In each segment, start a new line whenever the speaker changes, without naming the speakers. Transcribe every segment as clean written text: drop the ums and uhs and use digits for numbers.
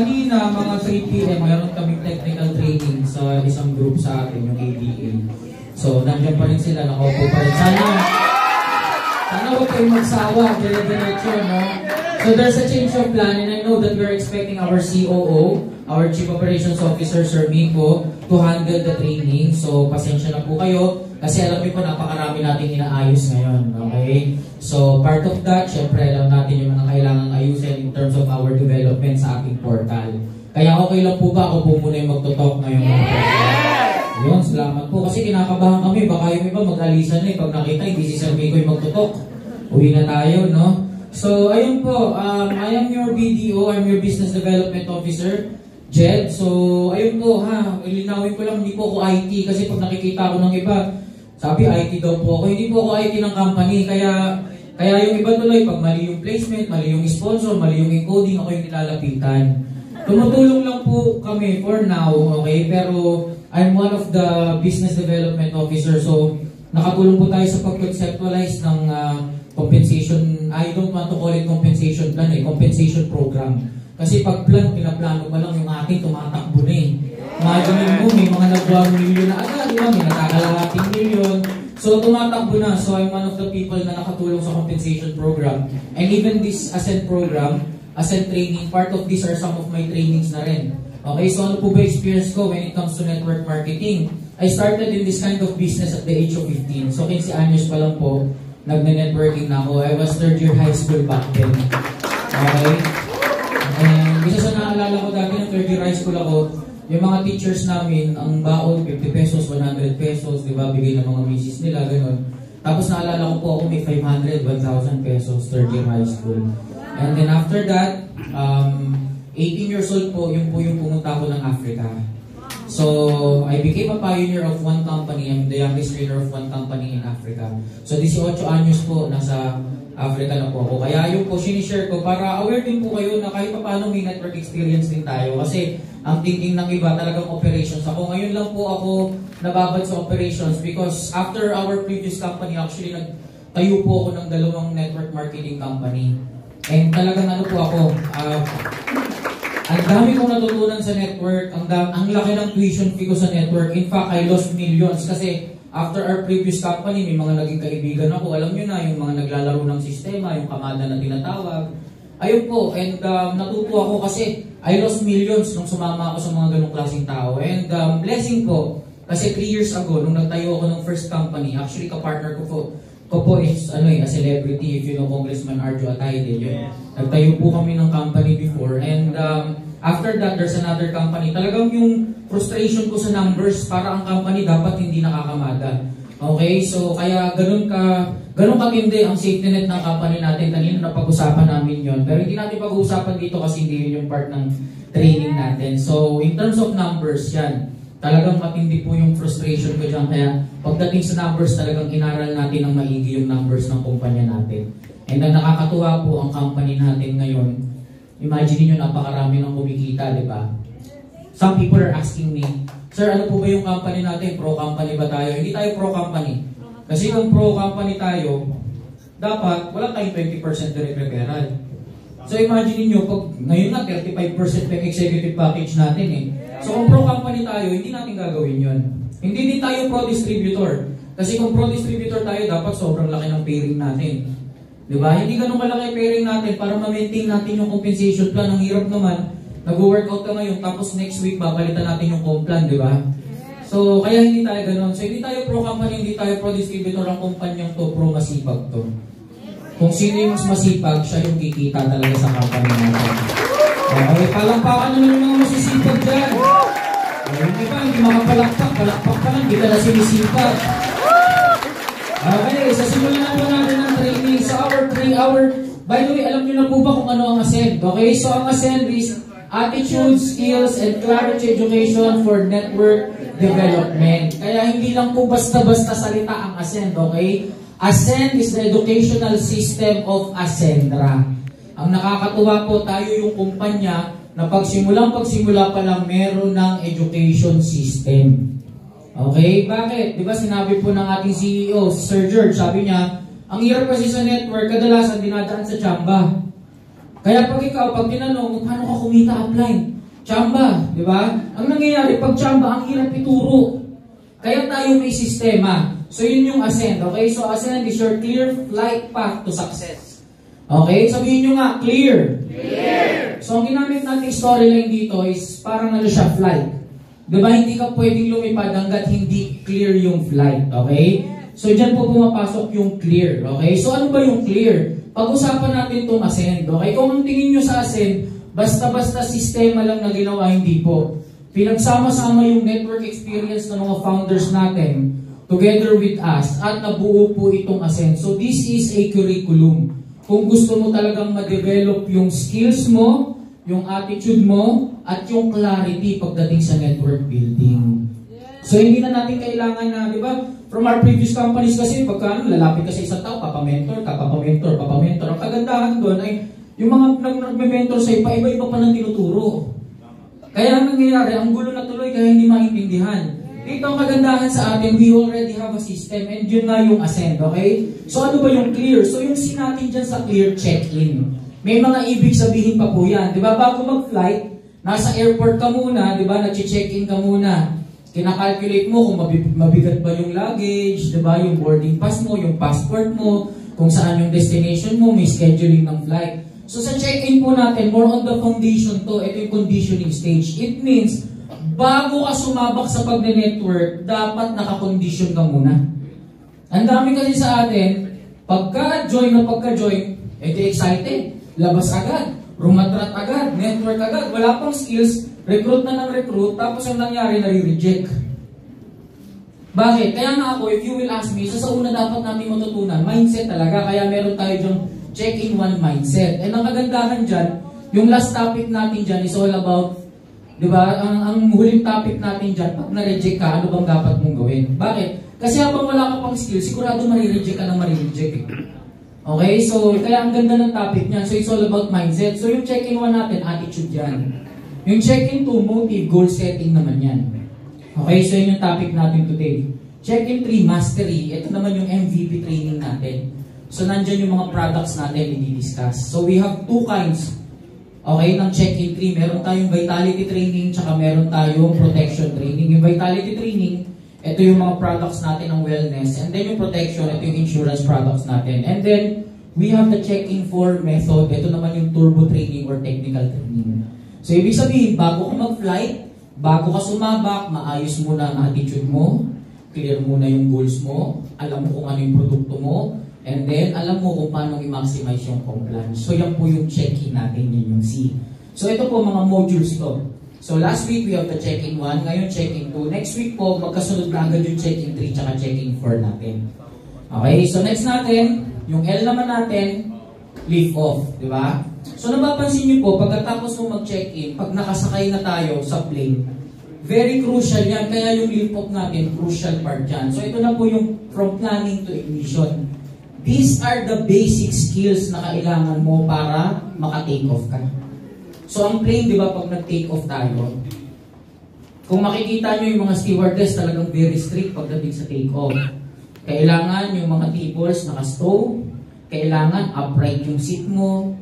kanina, mga 3 p.m., mayroon kami technical training sa isang group sa atin, yung ADA. So, nandiyan pa rin sila, nakaupo pa rin. Sana huwag kayong magsawa, dire-diretso, no? So, there's a change of plan, and I know that we're expecting our COO, our Chief Operations Officer, Sir Miko, to handle the training. So, pasensya na po kayo, kasi alam niyo po, napakarami natin inaayos ngayon, okay? So, part of that, syempre, alam natin yung mga kailangang ayusin in terms of our development sa ating portal. Kaya okay lang po ba ako po muna yung magtutok ngayong mga portal? Yun, salamat po. Kasi kinakabahan kami, baka yung iba mag-alisan na pag nakita, hindi si Sir Miko yung magtutok. Uwi na tayo, no? So, ayun po, I am your BDO, I'm your Business Development Officer, Jed. So, ayun po, ilinawin ko lang, hindi po ako IT kasi pag nakikita ko ng iba, sabi IT daw po ako, hindi po ako IT ng company, kaya yung iba tuloy, pag mali yung placement, mali yung sponsor, mali yung encoding, ako yung nilalapitan. Tumutulong lang po kami for now, okay? Pero I'm one of the Business Development Officer, so nakatulong po tayo sa pag-conceptualize ng compensation, I don't want to call it compensation plan, compensation program. Kasi pag plan, pinaplano pa lang yung ating tumatakbo na Imagine mo, may mga nag-1 million na agad, di ba? May nakakalahating million. So, tumatakbo na. So, I'm one of the people na nakatulong sa compensation program. And even this Ascent program, Ascent training, part of these are some of my trainings na rin. Okay, so ano po ba experience ko when it comes to network marketing? I started in this kind of business at the age of 15. So, 15 anyos pa lang po, nagne-networking na ako. I was third year high school back then. Okay? And isa sa naalala ko dati ng third year high school ako, yung mga teachers namin, ang baon, 50 pesos, 100 pesos, di ba? Bigay ng mga misis nila, gano'n. Tapos naalala ko po ako may 500, 1,000 pesos, third year high school. And then after that, 18 years old po, yung pumunta ko ng Africa. So, I became a pioneer of one company. I'm the youngest trainer of one company in Africa. So, 18 anyos po, nasa Africa na po ako. Kaya yung po, sinishare ko para aware din po kayo na kahit paano may network experience din tayo. Kasi, ang thinking ng iba talagang operations. Ako ngayon lang po ako nababad sa operations because after our previous company, actually, nagtayo po ako ng 2 network marketing company. And talagang ano po ako, ang dami kong natutunan sa network, ang laki ng tuition fee ko sa network. In fact, I lost millions kasi after our previous company, may mga naging kaibigan ako. Alam nyo na, yung mga naglalaro ng sistema, yung kamada na tinatawag. Ayun po, and natuto ako kasi I lost millions nung sumama ako sa mga ganong klaseng tao. And blessing po, kasi 3 years ago, nung nagtayo ako ng first company, actually kapartner ko po is a celebrity, if you know Congressman Arjo Atayde. Nagtayo po kami ng company before, and after that, there's another company. Talagang yung frustration ko sa numbers, para ang company dapat hindi nakakamada. Okay, so kaya ganun katindi ang safety net ng company natin. Kanina napag-usapan namin yon, pero hindi natin pag-uusapan dito kasi hindi yun yung part ng training natin. So in terms of numbers, yan. Talagang matindi po yung frustration ko dyan. Kaya pagdating sa numbers, talagang inaral natin ng maigi yung numbers ng kumpanya natin. And then nakakatuwa po ang company natin ngayon. Imagine nyo, napakarami ng kumikita, di ba? Some people are asking me, Sir, ano po ba yung company natin? Pro company ba tayo? Hindi tayo pro company. Kasi kung pro company tayo, dapat wala tayong 20% direct referral. So imagine niyo pag ngayon na 35% pa executive package natin So kung pro company tayo, hindi natin gagawin yun. Hindi din tayo pro distributor. Kasi kung pro distributor tayo, dapat sobrang laki ng pairing natin. Diba? Hindi ganun kalaki pairing natin para ma-maintain natin yung compensation plan. Ang hirap naman, nag-workout ka ngayon, tapos next week, babalitan natin yung comp plan, diba? So, kaya hindi tayo ganun. So, hindi tayo pro company, hindi tayo pro distributor. Ang kumpanyang to, pro masipag to. Kung sino yung mas masipag, siya yung kikita talaga sa company natin. Okay, palampakan naman yung mga masisipag dyan. Yung iba, hindi makapalakpak pa lang, hindi ka na sinisipag. Okay, sa simulan na po natin ang training sa by the way, alam nyo na po ba kung ano ang Ascend? Okay, so ang Ascend is Attitude, Skills, and Clarity Education for Network Development. Kaya hindi lang po basta-basta salita ang Ascend, okay? Ascend is the educational system of Ascendra. Ang nakakatuwa po, tayo yung kumpanya na pagsimula pa lang meron ng education system. Okay? Bakit? Di ba sinabi po ng ating CEO, Sir George, sabi niya, ang hirap kasi sa network, kadalasan dinadaan sa tsamba. Kaya pag tinanong, paano ka kumita upline? Chamba, di ba? Ang nangyayari, pag chamba, ang hirap ituro. Kaya tayo may sistema. So yun yung Ascend, okay? So Ascend is your clear flight path to success. Okay? Sabihin nyo nga, clear. Clear. So ang ginamit natin storyline dito is parang ano siya, flight. Diba? Hindi ka pwedeng lumipad hanggat hindi clear yung flight. Okay? So dyan po pumapasok yung clear. Okay? So ano ba yung clear? Pag-usapan natin itong Ascend. Okay? Kung ang tingin nyo sa Ascend, basta-basta sistema lang na ginawa, hindi po. Pinagsama-sama yung network experience ng mga founders natin together with us at nabuo po itong Ascend. So this is a curriculum. Kung gusto mo talagang ma-develop yung skills mo, yung attitude mo, at yung clarity pagdating sa network building. So hindi na natin kailangan na, di ba, from our previous companies kasi, pagka lalapit ka sa isang tao, papamentor. Ang kagandahan doon ay, yung mga nagme-mentor sa'yo, iba-iba pa ng tinuturo. Kaya ang nangyayari, ang gulo na tuloy, kaya hindi maintindihan. Dito ang kagandahan sa atin, we already have a system, and yun nga yung Ascend, okay? So ano ba yung clear? So yung sinatin dyan sa clear, check-in. May mga ibig sabihin pa po yan. Di ba, bago mag-flight, nasa airport ka muna, di ba, nag-check-in ka muna. Kinakalculate mo kung mabigat ba yung luggage, di ba, yung boarding pass mo, yung passport mo, kung saan yung destination mo, may scheduling ng flight. So sa check-in po natin, more on the foundation to, ito yung conditioning stage. It means, bago ka sumabak sa pag-network, dapat nakakondisyon ka muna. Ang dami kasi sa atin, pagka-join, edi excited, labas agad, rumatrat agad, network agad, wala pang skills, recruit na ng recruit, tapos ang nangyari, nare-reject. Bakit? Kaya nga ako, if you will ask me, sa una dapat namin matutunan, mindset talaga, kaya meron tayo dyang check-in one mindset. And ang kagandahan dyan, yung last topic natin dyan is all about, di ba, ang huling topic natin dyan, pag na-reject ka, ano bang dapat mong gawin? Bakit? Kasi habang wala ka pang skill, sigurado marireject ka ng marireject eh. Okay? So, kaya ang ganda ng topic niyan. So, it's all about mindset. So, yung check-in 1 natin, attitude yan. Yung check-in 2, motive, goal setting naman yan. Okay? So, yun yung topic natin today. Check-in 3, mastery. Ito naman yung MVP training natin. So, nandyan yung mga products natin i-discuss. So, we have 2 kinds. Okay, ng check-in 3, meron tayong vitality training, tsaka meron tayong protection training. Yung vitality training, ito yung mga products natin ng wellness. And then yung protection, ito yung insurance products natin. And then, we have the check-in 4 method. Ito naman yung turbo training or technical training. So, ibig sabihin, bago ka mag-flight, bago ka sumabak, maayos muna ang attitude mo, clear muna yung goals mo, alam mo kung ano yung produkto mo, and then, alam mo kung paano i-maximize yung compliance. So, yan po yung check-in natin, yun yung C. So, ito po mga modules to. So, last week, we have the check-in 1. Ngayon, check-in 2. Next week po, magkasunod na agad yung check-in 3 tsaka check-in 4 natin. Okay, so next natin, yung L naman natin, lift off. Di ba? So, napapansin nyo po, pagkatapos mo mag-check-in, pag nakasakay na tayo sa plane, very crucial yan. Kaya yung lift off natin, crucial part yan. So, ito na po yung from planning to ignition. These are the basic skills na kailangan mo para maka-take off ka. So, ang plane, di ba, pag nag-take off tayo, kung makikita nyo yung mga stewardess, talagang very strict pagdating sa take off. Kailangan yung mga tables naka-stow, kailangan upright yung seat mo,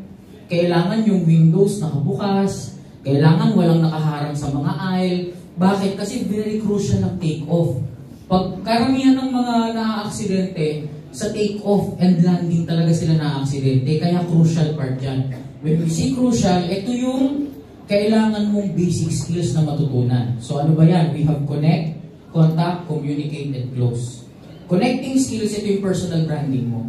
kailangan yung windows nakabukas, kailangan walang nakaharang sa mga aisle. Bakit? Kasi very crucial ng take off. Pag karamihan ng mga na-aksidente, sa take-off and landing talaga sila na-aksidente. Kaya crucial part yan. When we say crucial, ito yung kailangan mong basic skills na matutunan. So ano ba yan? We have connect, contact, communicate, and close. Connecting skills, ito yung personal branding mo.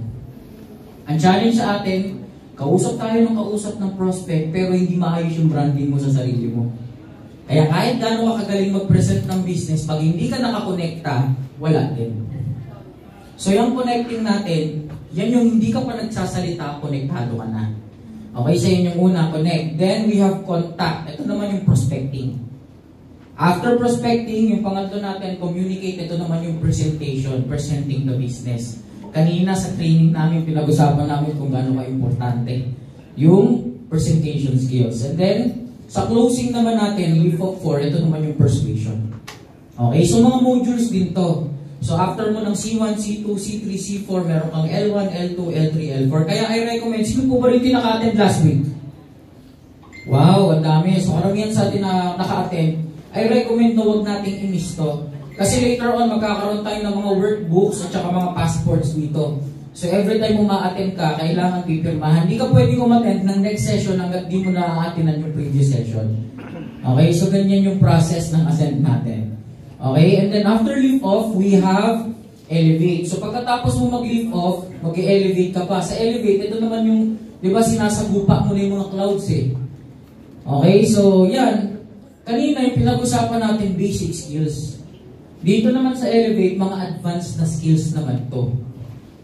Ang challenge sa atin, kausap tayo ng kausap ng prospect, pero hindi maayos yung branding mo sa sarili mo. Kaya kahit gano'n ka kagaling mag-present ng business, pag hindi ka nakakonekta, wala din. So yung connecting natin, yan yung hindi ka pa nagsasalita, konektado ka na. Okay, so yun yung una, connect. Then we have contact. Ito naman yung prospecting. After prospecting, yung pangatlo natin, communicate. Ito naman yung presentation, presenting the business. Kanina sa training namin, pinag-usapan namin kung gaano ka-importante yung presentation skills. And then, sa closing naman natin, lift of 4, ito naman yung persuasion. Okay, so mga modules din to. So after mo ng C1, C2, C3, C4, meron kang L1, L2, L3, L4. Kaya I recommend, sino po ba rin tinaka-attend last week? Wow, ang dami. So karamihan sa atin na naka-attend, I recommend na huwag nating i-miss to. Kasi later on, magkakaroon tayo ng mga workbooks at saka mga passports dito. So every time mo ma-attend ka, kailangan pipirmahan. Hindi ka pwedeng umattend ng next session hanggat di mo na-attendan yung previous session. Okay, so ganyan yung process ng ascent natin. Okay, and then after lift off, we have elevate. So pagkatapos mo mag-lift off, mag-elevate ka pa. Sa elevate, ito naman yung, di ba sinasagupa mo na yung mga clouds eh. Okay, so yan. Kanina yung pinag-usapan natin basic skills. Dito naman sa elevate, mga advanced na skills naman to.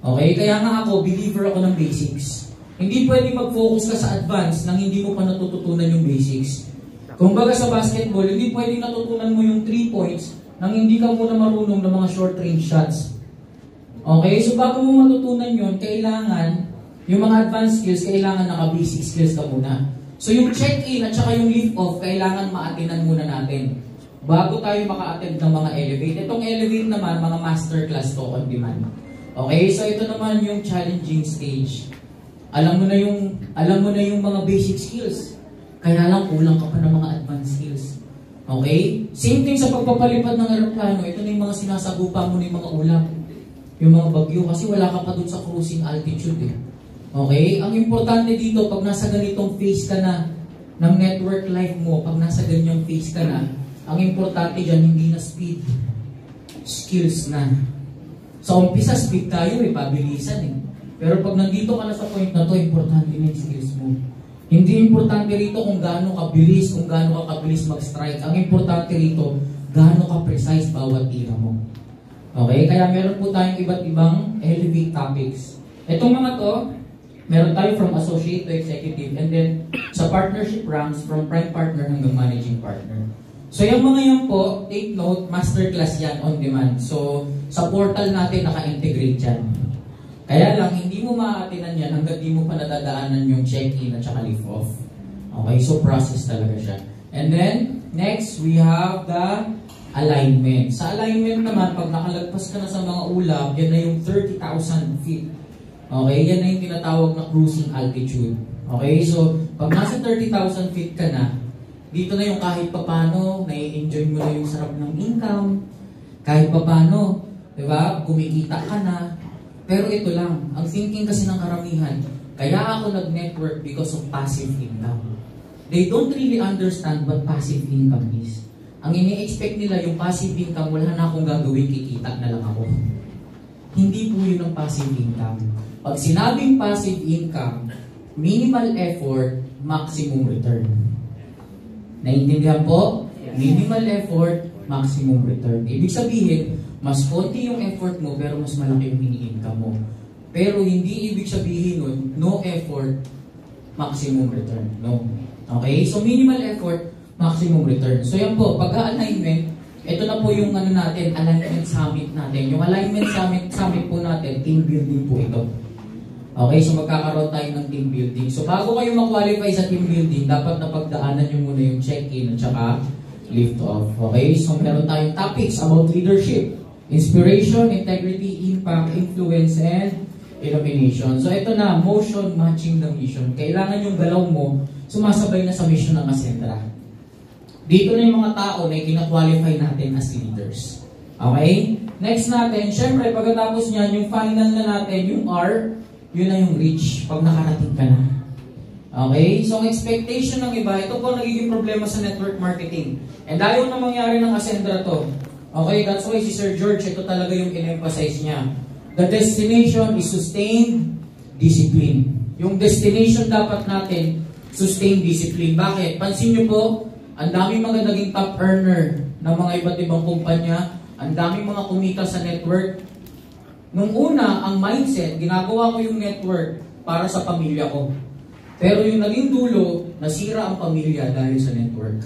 Okay, kaya nga ako, believer ako ng basics. Hindi pwede mag-focus ka sa advanced nang hindi mo pa natututunan yung basics. Kung baga sa basketball, hindi pwede natutunan mo yung 3 points nang hindi ka muna marunong ng mga short range shots. Okay, so bago mo matutunan yun, kailangan, yung mga advanced skills, kailangan naka-basic skills ka muna. So yung check-in at saka yung lift-off, kailangan ma-attendan muna natin bago tayo maka-attend ng mga elevate. Itong elevate naman, mga masterclass to on demand. Okay, so ito naman yung challenging stage. Alam mo na yung mga basic skills. Kaya lang kulang ka pa ng mga advanced skills. Okay? Same thing sa pagpapalipad ng aeroplano. Ito na yung mga sinasagupa mo na yung mga ulap. Yung mga bagyo kasi wala ka pa dun sa cruising altitude eh. Okay? Ang importante dito, pag nasa ganitong phase ka na ng network life mo, pag nasa ganyang phase ka na, ang importante dyan, hindi na speed. Skills na. Sa umpisa, speed tayo eh, pabilisan eh. Pero pag nandito ka na sa point na to, importante na yung skills mo. Hindi importante rito kung gaano ka bilis, kung gaano ka kabilis mag-strike. Ang importante rito, gaano ka precise bawat tira mo. Okay? Kaya meron po tayong iba't ibang elevate topics. Itong mga to, meron tayo from associate to executive, and then sa partnership ranks, from prime partner hanggang managing partner. So yung mga yan po, take note, masterclass yan on demand. So sa portal natin naka-integrate yan. Kaya lang, hindi mo maaatinan yan hanggang di mo pa nadadaanan yung check-in at saka lift-off. Okay, so process talaga siya. And then, next, we have the alignment. Sa alignment naman, pag nakalagpas ka na sa mga ulap, yan na yung 30,000 feet. Okay, yan na yung tinatawag na cruising altitude. Okay, so pag nasa 30,000 feet ka na, dito na yung kahit papano, nai-enjoy mo na yung sarap ng income, kahit papano, di ba, kumikita ka na. Pero ito lang, ang thinking kasi ng karamihan, kaya ako nag-network because of passive income. They don't really understand what passive income is. Ang ini-expect nila yung passive income, wala na akong gagawin, kikita na lang ako. Hindi po yun ang passive income. Pag sinabing passive income, minimal effort, maximum return. Naiintindihan po? Minimal effort, maximum return. Ibig sabihin, mas konti yung effort mo pero mas malaki yung ini-income mo. Pero hindi ibig sabihin nun, no effort, maximum return. No. Okay? So minimal effort, maximum return. So yan po, pagka-alignment, ito na po yung ano natin, alignment summit natin. Yung alignment summit po natin, team building po ito. Okay, so magkakaroon tayo ng team building. So bago kayo ma-qualify sa team building, dapat napagdaanan nyo muna yung check-in at saka lift-off. Okay, so meron tayong topics about leadership, inspiration, integrity, impact, influence, and illumination. So ito na, motion matching the mission. Kailangan yung galaw mo sumasabay na sa mission ng Asentra. Dito na yung mga tao na kina-qualify natin as leaders. Okay? Next natin, syempre pagkatapos niyan, yung final na natin, yung R, yun na yung reach pag nakarating ka na. Okay? So, ang expectation ng iba, ito po nagiging problema sa network marketing. And ayaw na mangyari ng Asentra to. Okay? That's why si Sir George, ito talaga yung in-emphasize niya. The destination is sustained discipline. Yung destination dapat natin, sustained discipline. Bakit? Pansin nyo po, ang daming mga naging top earner ng mga iba't ibang kumpanya, ang daming mga kumita sa network. Nung una, ang mindset, ginagawa ko yung network para sa pamilya ko. Pero yung naging dulo, nasira ang pamilya dahil sa network.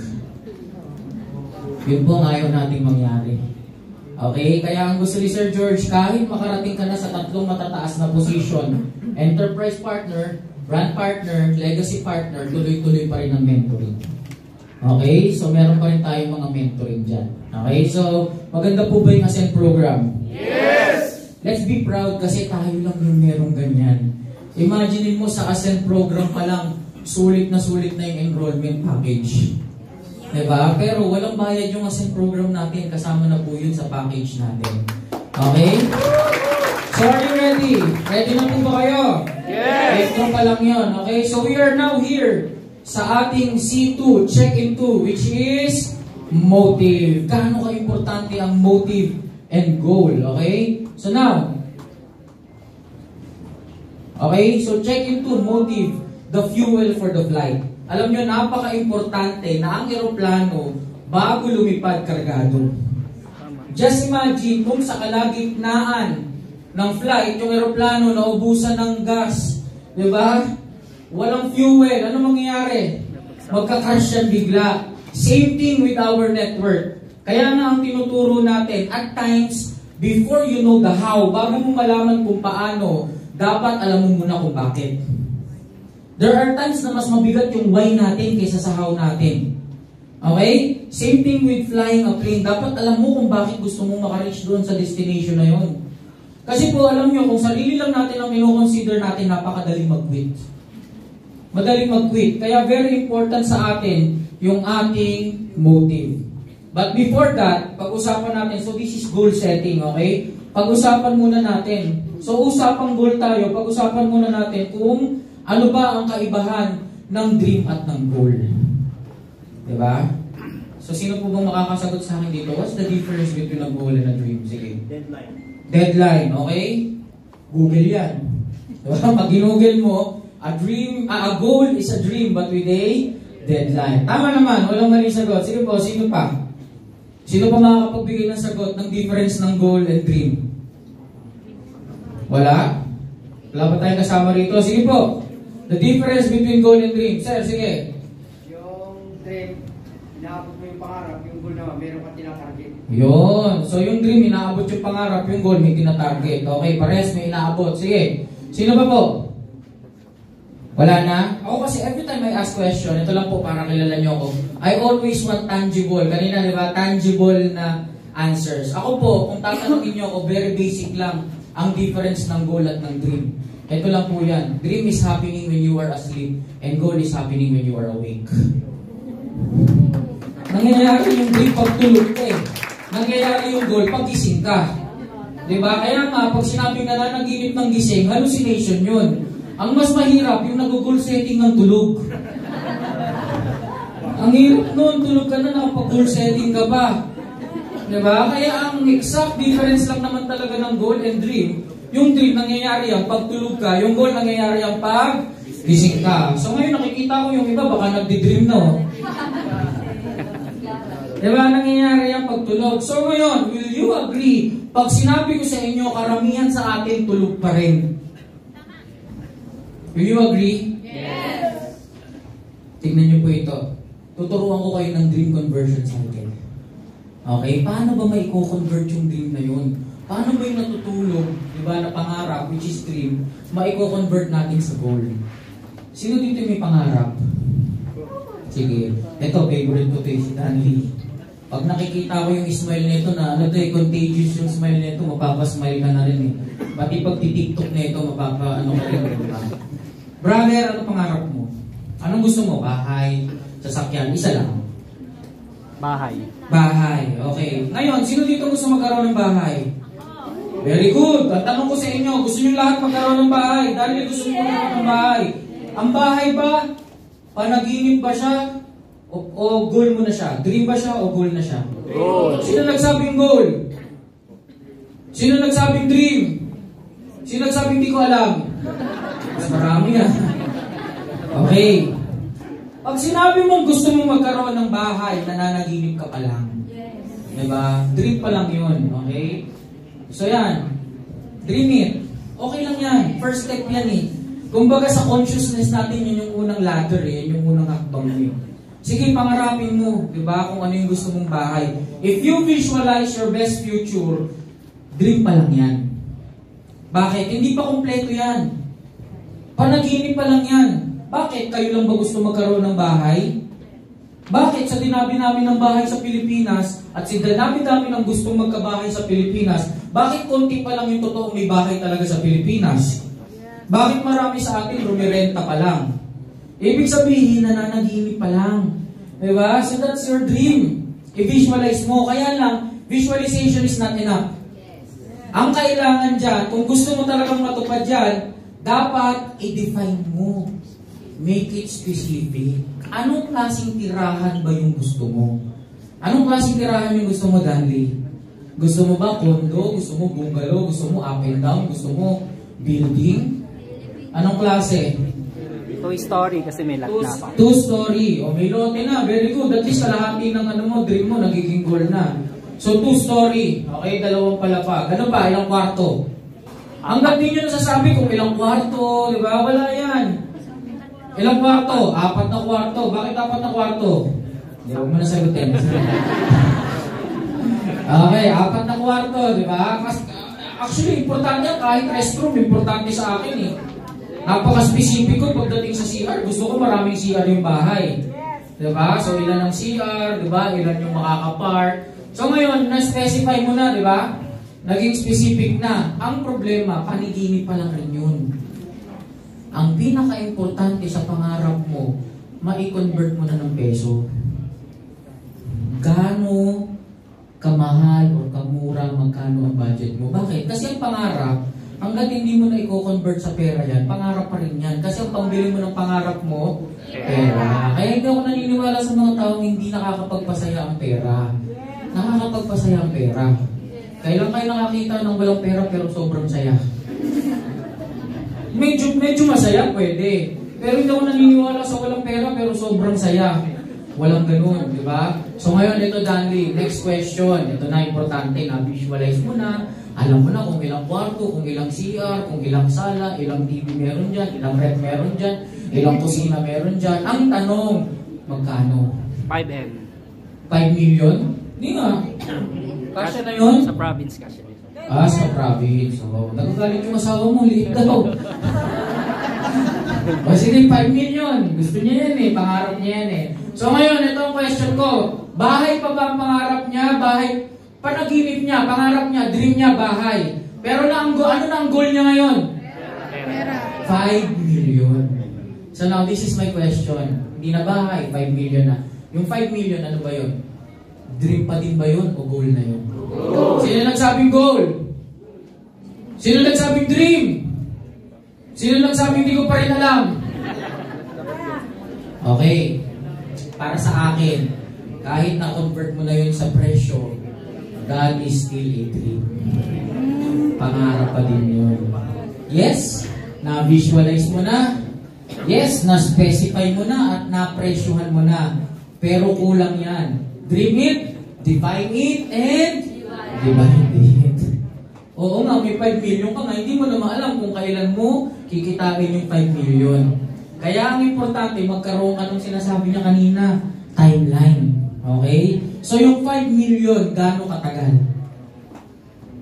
Yun po ang ayaw nating mangyari. Okay? Kaya ang gusto ni Sir George, kahit makarating ka na sa 3 matataas na position, enterprise partner, brand partner, legacy partner, tuloy-tuloy pa rin ang mentoring. Okay? So, meron pa rin tayong mga mentoring dyan. Okay? So, maganda po ba yung Ascent program? Yes! Let's be proud kasi tayo lang yung merong ganyan. Imagine mo sa Ascent program pa lang, sulit na yung enrollment package. Diba? Pero walang bayad yung ASEAN program natin. Kasama na po yun sa package natin. Okay? So are you ready? Ready na po ba kayo? Yes! Ito pa lang yun. Okay? So we are now here sa ating C2, check-in 2, which is motive. Gaano ka-importante ang motive and goal. Okay? So now, okay? So check-in 2, motive, the fuel for the flight. Alam nyo, napaka-importante na ang eroplano bago lumipad kargado. Just imagine kung sa kalagitnaan ng flight, yung eroplano naubusan ng gas. Diba? Walang fuel. Ano mangyayari? Magka-crash yan bigla. Same thing with our network. Kaya na ang tinuturo natin, at times, before you know the how, bago mo malaman kung paano, dapat alam mo muna kung bakit. There are times na mas mabigat yung why natin kaysa sa how natin. Okay? Same thing with flying a plane. Dapat alam mo kung bakit gusto mong makareach doon sa destination na yun. Kasi po alam nyo, kung sarili lang natin ang ino-consider natin, napakadaling mag-quit. Madaling mag-quit. Kaya very important sa atin yung ating motive. But before that, pag-usapan natin, so this is goal setting, okay? Pag-usapan muna natin. So usapang goal tayo, pag-usapan muna natin kung ano ba ang kaibahan ng dream at ng goal? Diba? So, sino po bang makakasagot sa akin dito? What's the difference between a goal and a dream? Sige. Deadline, okay? Google yan. Diba? Pag ginugel mo, a goal is a dream but with a deadline. Tama naman, walang maling sagot. Sige po, sino pa? Sino pa makakapagbigay ng sagot ng difference ng goal and dream? Wala? Wala pa tayong kasama rito. Sige po. The difference between goal and dream. Sir, sige.
Yung dream, inaabot mo yung pangarap. Yung goal naman, meron ka tinatarget.
Yun. So yung dream, inaabot yung pangarap. Yung goal, may tinatarget. Okay, pares may inaabot. Sige. Sino ba po? Wala na? Ako kasi every time I ask question, ito lang po para kilala nyo ako. I always want tangible. Kanina, di ba? Tangible na answers. Ako po, kung tatanungin nyo ako, very basic lang ang difference ng goal at ng dream. Ito lang po yan. Dream is happening when you are asleep and goal is happening when you are awake. Nangyayari yung dream pag tulog ka eh. Nangyayari yung goal pag gising ka. Diba? Kaya nga, pag sinabi ka na naginip ng gising, hallucination yun. Ang mas mahirap, yung nag-goal setting ng tulog. Ang hirap nun, tulog ka na, nakapag-goal setting ka pa. Diba? Kaya ang exact difference lang naman talaga ng goal and dream, yung dream nangyayari ang pag tulog ka, yung goal nangyayari ang pag gising ka. So ngayon nakikita ko yung iba, baka nagdi-dream na. Oh. Diba? Nangyayari ang pagtulog. So ngayon, will you agree, pag sinabi ko sa inyo, karamihan sa atin tulog pa rin. Will you agree?
Yes!
Tignan niyo po ito. Tuturuan ko kayo ng dream conversion cycle. Okay? Paano ba maiko-convert yung dream na yun? Paano ba yung natutulog, diba, na pangarap, which is dream, maiko-convert natin sa goal? Sino dito may pangarap? Sige. Ito, favorite ko ito, si Danley. Pag nakikita ko yung smile nito na, ano to eh, contagious yung smile nito, mapapasmile ka na rin eh. Pati pag titiktok nito, ano ka rin. Brother, ano pangarap mo? Anong gusto mo? Bahay, sasakyan, isa lang.
Bahay.
Bahay, okay. Ngayon, sino dito gusto magkaroon ng bahay? Very good. Ang tanong ko sa inyo, gusto nyo lahat magkaroon ng bahay? Dahil gusto nyo magkaroon ng bahay. Ang bahay ba, panaginip ba siya? O goal mo na siya? Dream ba siya o goal na siya?
Goal.
Sino nagsabing goal? Sino nagsabing dream? Sino nagsabing di ko alam? Mas marami yan. Okay. Pag sinabi mong gusto mong magkaroon ng bahay, nananaginip ka pa lang. Diba? Dream pa lang yun. Okay? So yan. Dream it. Okay lang yan. First step yan eh. Kumbaga sa consciousness natin, yun yung unang ladder eh. Yun yung unang hakbang eh. Sige, pangarapin mo. Diba? Kung ano yung gusto mong bahay. If you visualize your best future, dream pa lang yan. Bakit? Hindi pa kompleto yan. Panaginip pa lang yan. Bakit? Kayo lang ba gusto magkaroon ng bahay? Bakit? Sa dinabi namin ng bahay sa Pilipinas at sa dinabi-dami ng gustong magkabahay sa Pilipinas, bakit konti pa lang yung totoong may bahay talaga sa Pilipinas? Bakit marami sa atin rumirenta pa lang? Ibig sabihin, nananaginip pa lang. Diba? So that's your dream. I-visualize mo. Kaya lang, visualization is not enough. Ang kailangan dyan, kung gusto mo talagang matupad dyan, dapat i-define mo. Make it specific. Anong klaseng tirahan ba yung gusto mo? Anong klaseng tirahan yung gusto mo, Danley? Gusto mo ba condo? Gusto mo bungalow? Gusto mo up and down? Gusto mo building? Anong klase?
2-story kasi may lot na.
2-story. O may lote na. Very good. At least kalahati ng dream mo, nagiging goal na. So 2-story. Okay, 2 palapag. Ano pa? Ilang kwarto? Hanggang di nyo nasasabi kung ilang kwarto. Diba? Wala yan. Ilang kwarto? 4 na kwarto. Bakit 4 na kwarto? Hindi, huwag mo na sagutin. Okay, 4 na kwarto, di ba? Actually, importante yan. Kahit restroom, importante sa akin eh. Napaka-specific ko pagdating sa CR. Gusto ko maraming CR yung bahay. Di ba? So, ilan ang CR, di ba? Ilan yung makaka-park. So, ngayon, na-specify mo na, di ba? Naging specific na. Ang problema, paniginip pa lang rin yun. Ang pinaka-importante sa pangarap mo, ma-convert mo na ng peso. Gaano kamahal o kamura, magkano ang budget mo? Bakit? Kasi ang pangarap, hanggat hindi mo na i-convert sa pera yan, pangarap pa rin yan. Kasi ang pambili mo ng pangarap mo, pera. Kaya hindi ako naniniwala sa mga taong hindi nakakapagpasaya ang pera. Nakakapagpasaya ang pera. Kailan kayo nakakita ng walang pera pero sobrang saya? Medyo masaya, pwede. Pero hindi ako naniniwala sa walang pera pero sobrang saya. Walang ganun, di ba? So ngayon, ito Danley, next question. Ito na importante na visualize mo na. Alam mo na kung ilang kwarto, kung ilang CR, kung ilang sala, ilang TV meron dyan, ilang ref meron dyan, ilang kusina meron dyan. Ang tanong, magkano?
5M.
5 million? Hindi nga. Kasya na yun?
Sa province kasya dito.
Sa province. So, nagagalit yung asawa mo, liit daw. O sige, 5 million. Gusto niya yan eh, pangarap niya yan eh. So ngayon, ito ang question ko. Bahay pa ba ang pangarap niya? Bahay, panaginip niya, pangarap niya, dream niya, bahay. Pero ano na ang goal niya ngayon?
Pera.
5 million. So now, this is my question. Hindi na bahay, 5 million na. Yung 5 million, ano ba yun? Dream pa din ba yun o goal na yun? Sino nagsabing goal? Sino nagsabing dream? Sino nagsabing hindi ko pa rin alam? Okay. Para sa akin, kahit na-convert mo na yun sa presyo, God is still a dream. Pangarap pa din yun. Yes, na-visualize mo na. Yes, na-specify mo na at na-presyuhan mo na. Pero kulang yan. Dream it, define it, and divide it. Oo nga, may 5 million ka nga, hindi mo na maalam kung kailan mo kikitain yung 5 million. Kaya ang importante, magkaroon ka ng sinasabi niya kanina, timeline. Okay? So yung 5 million, gaano katagal?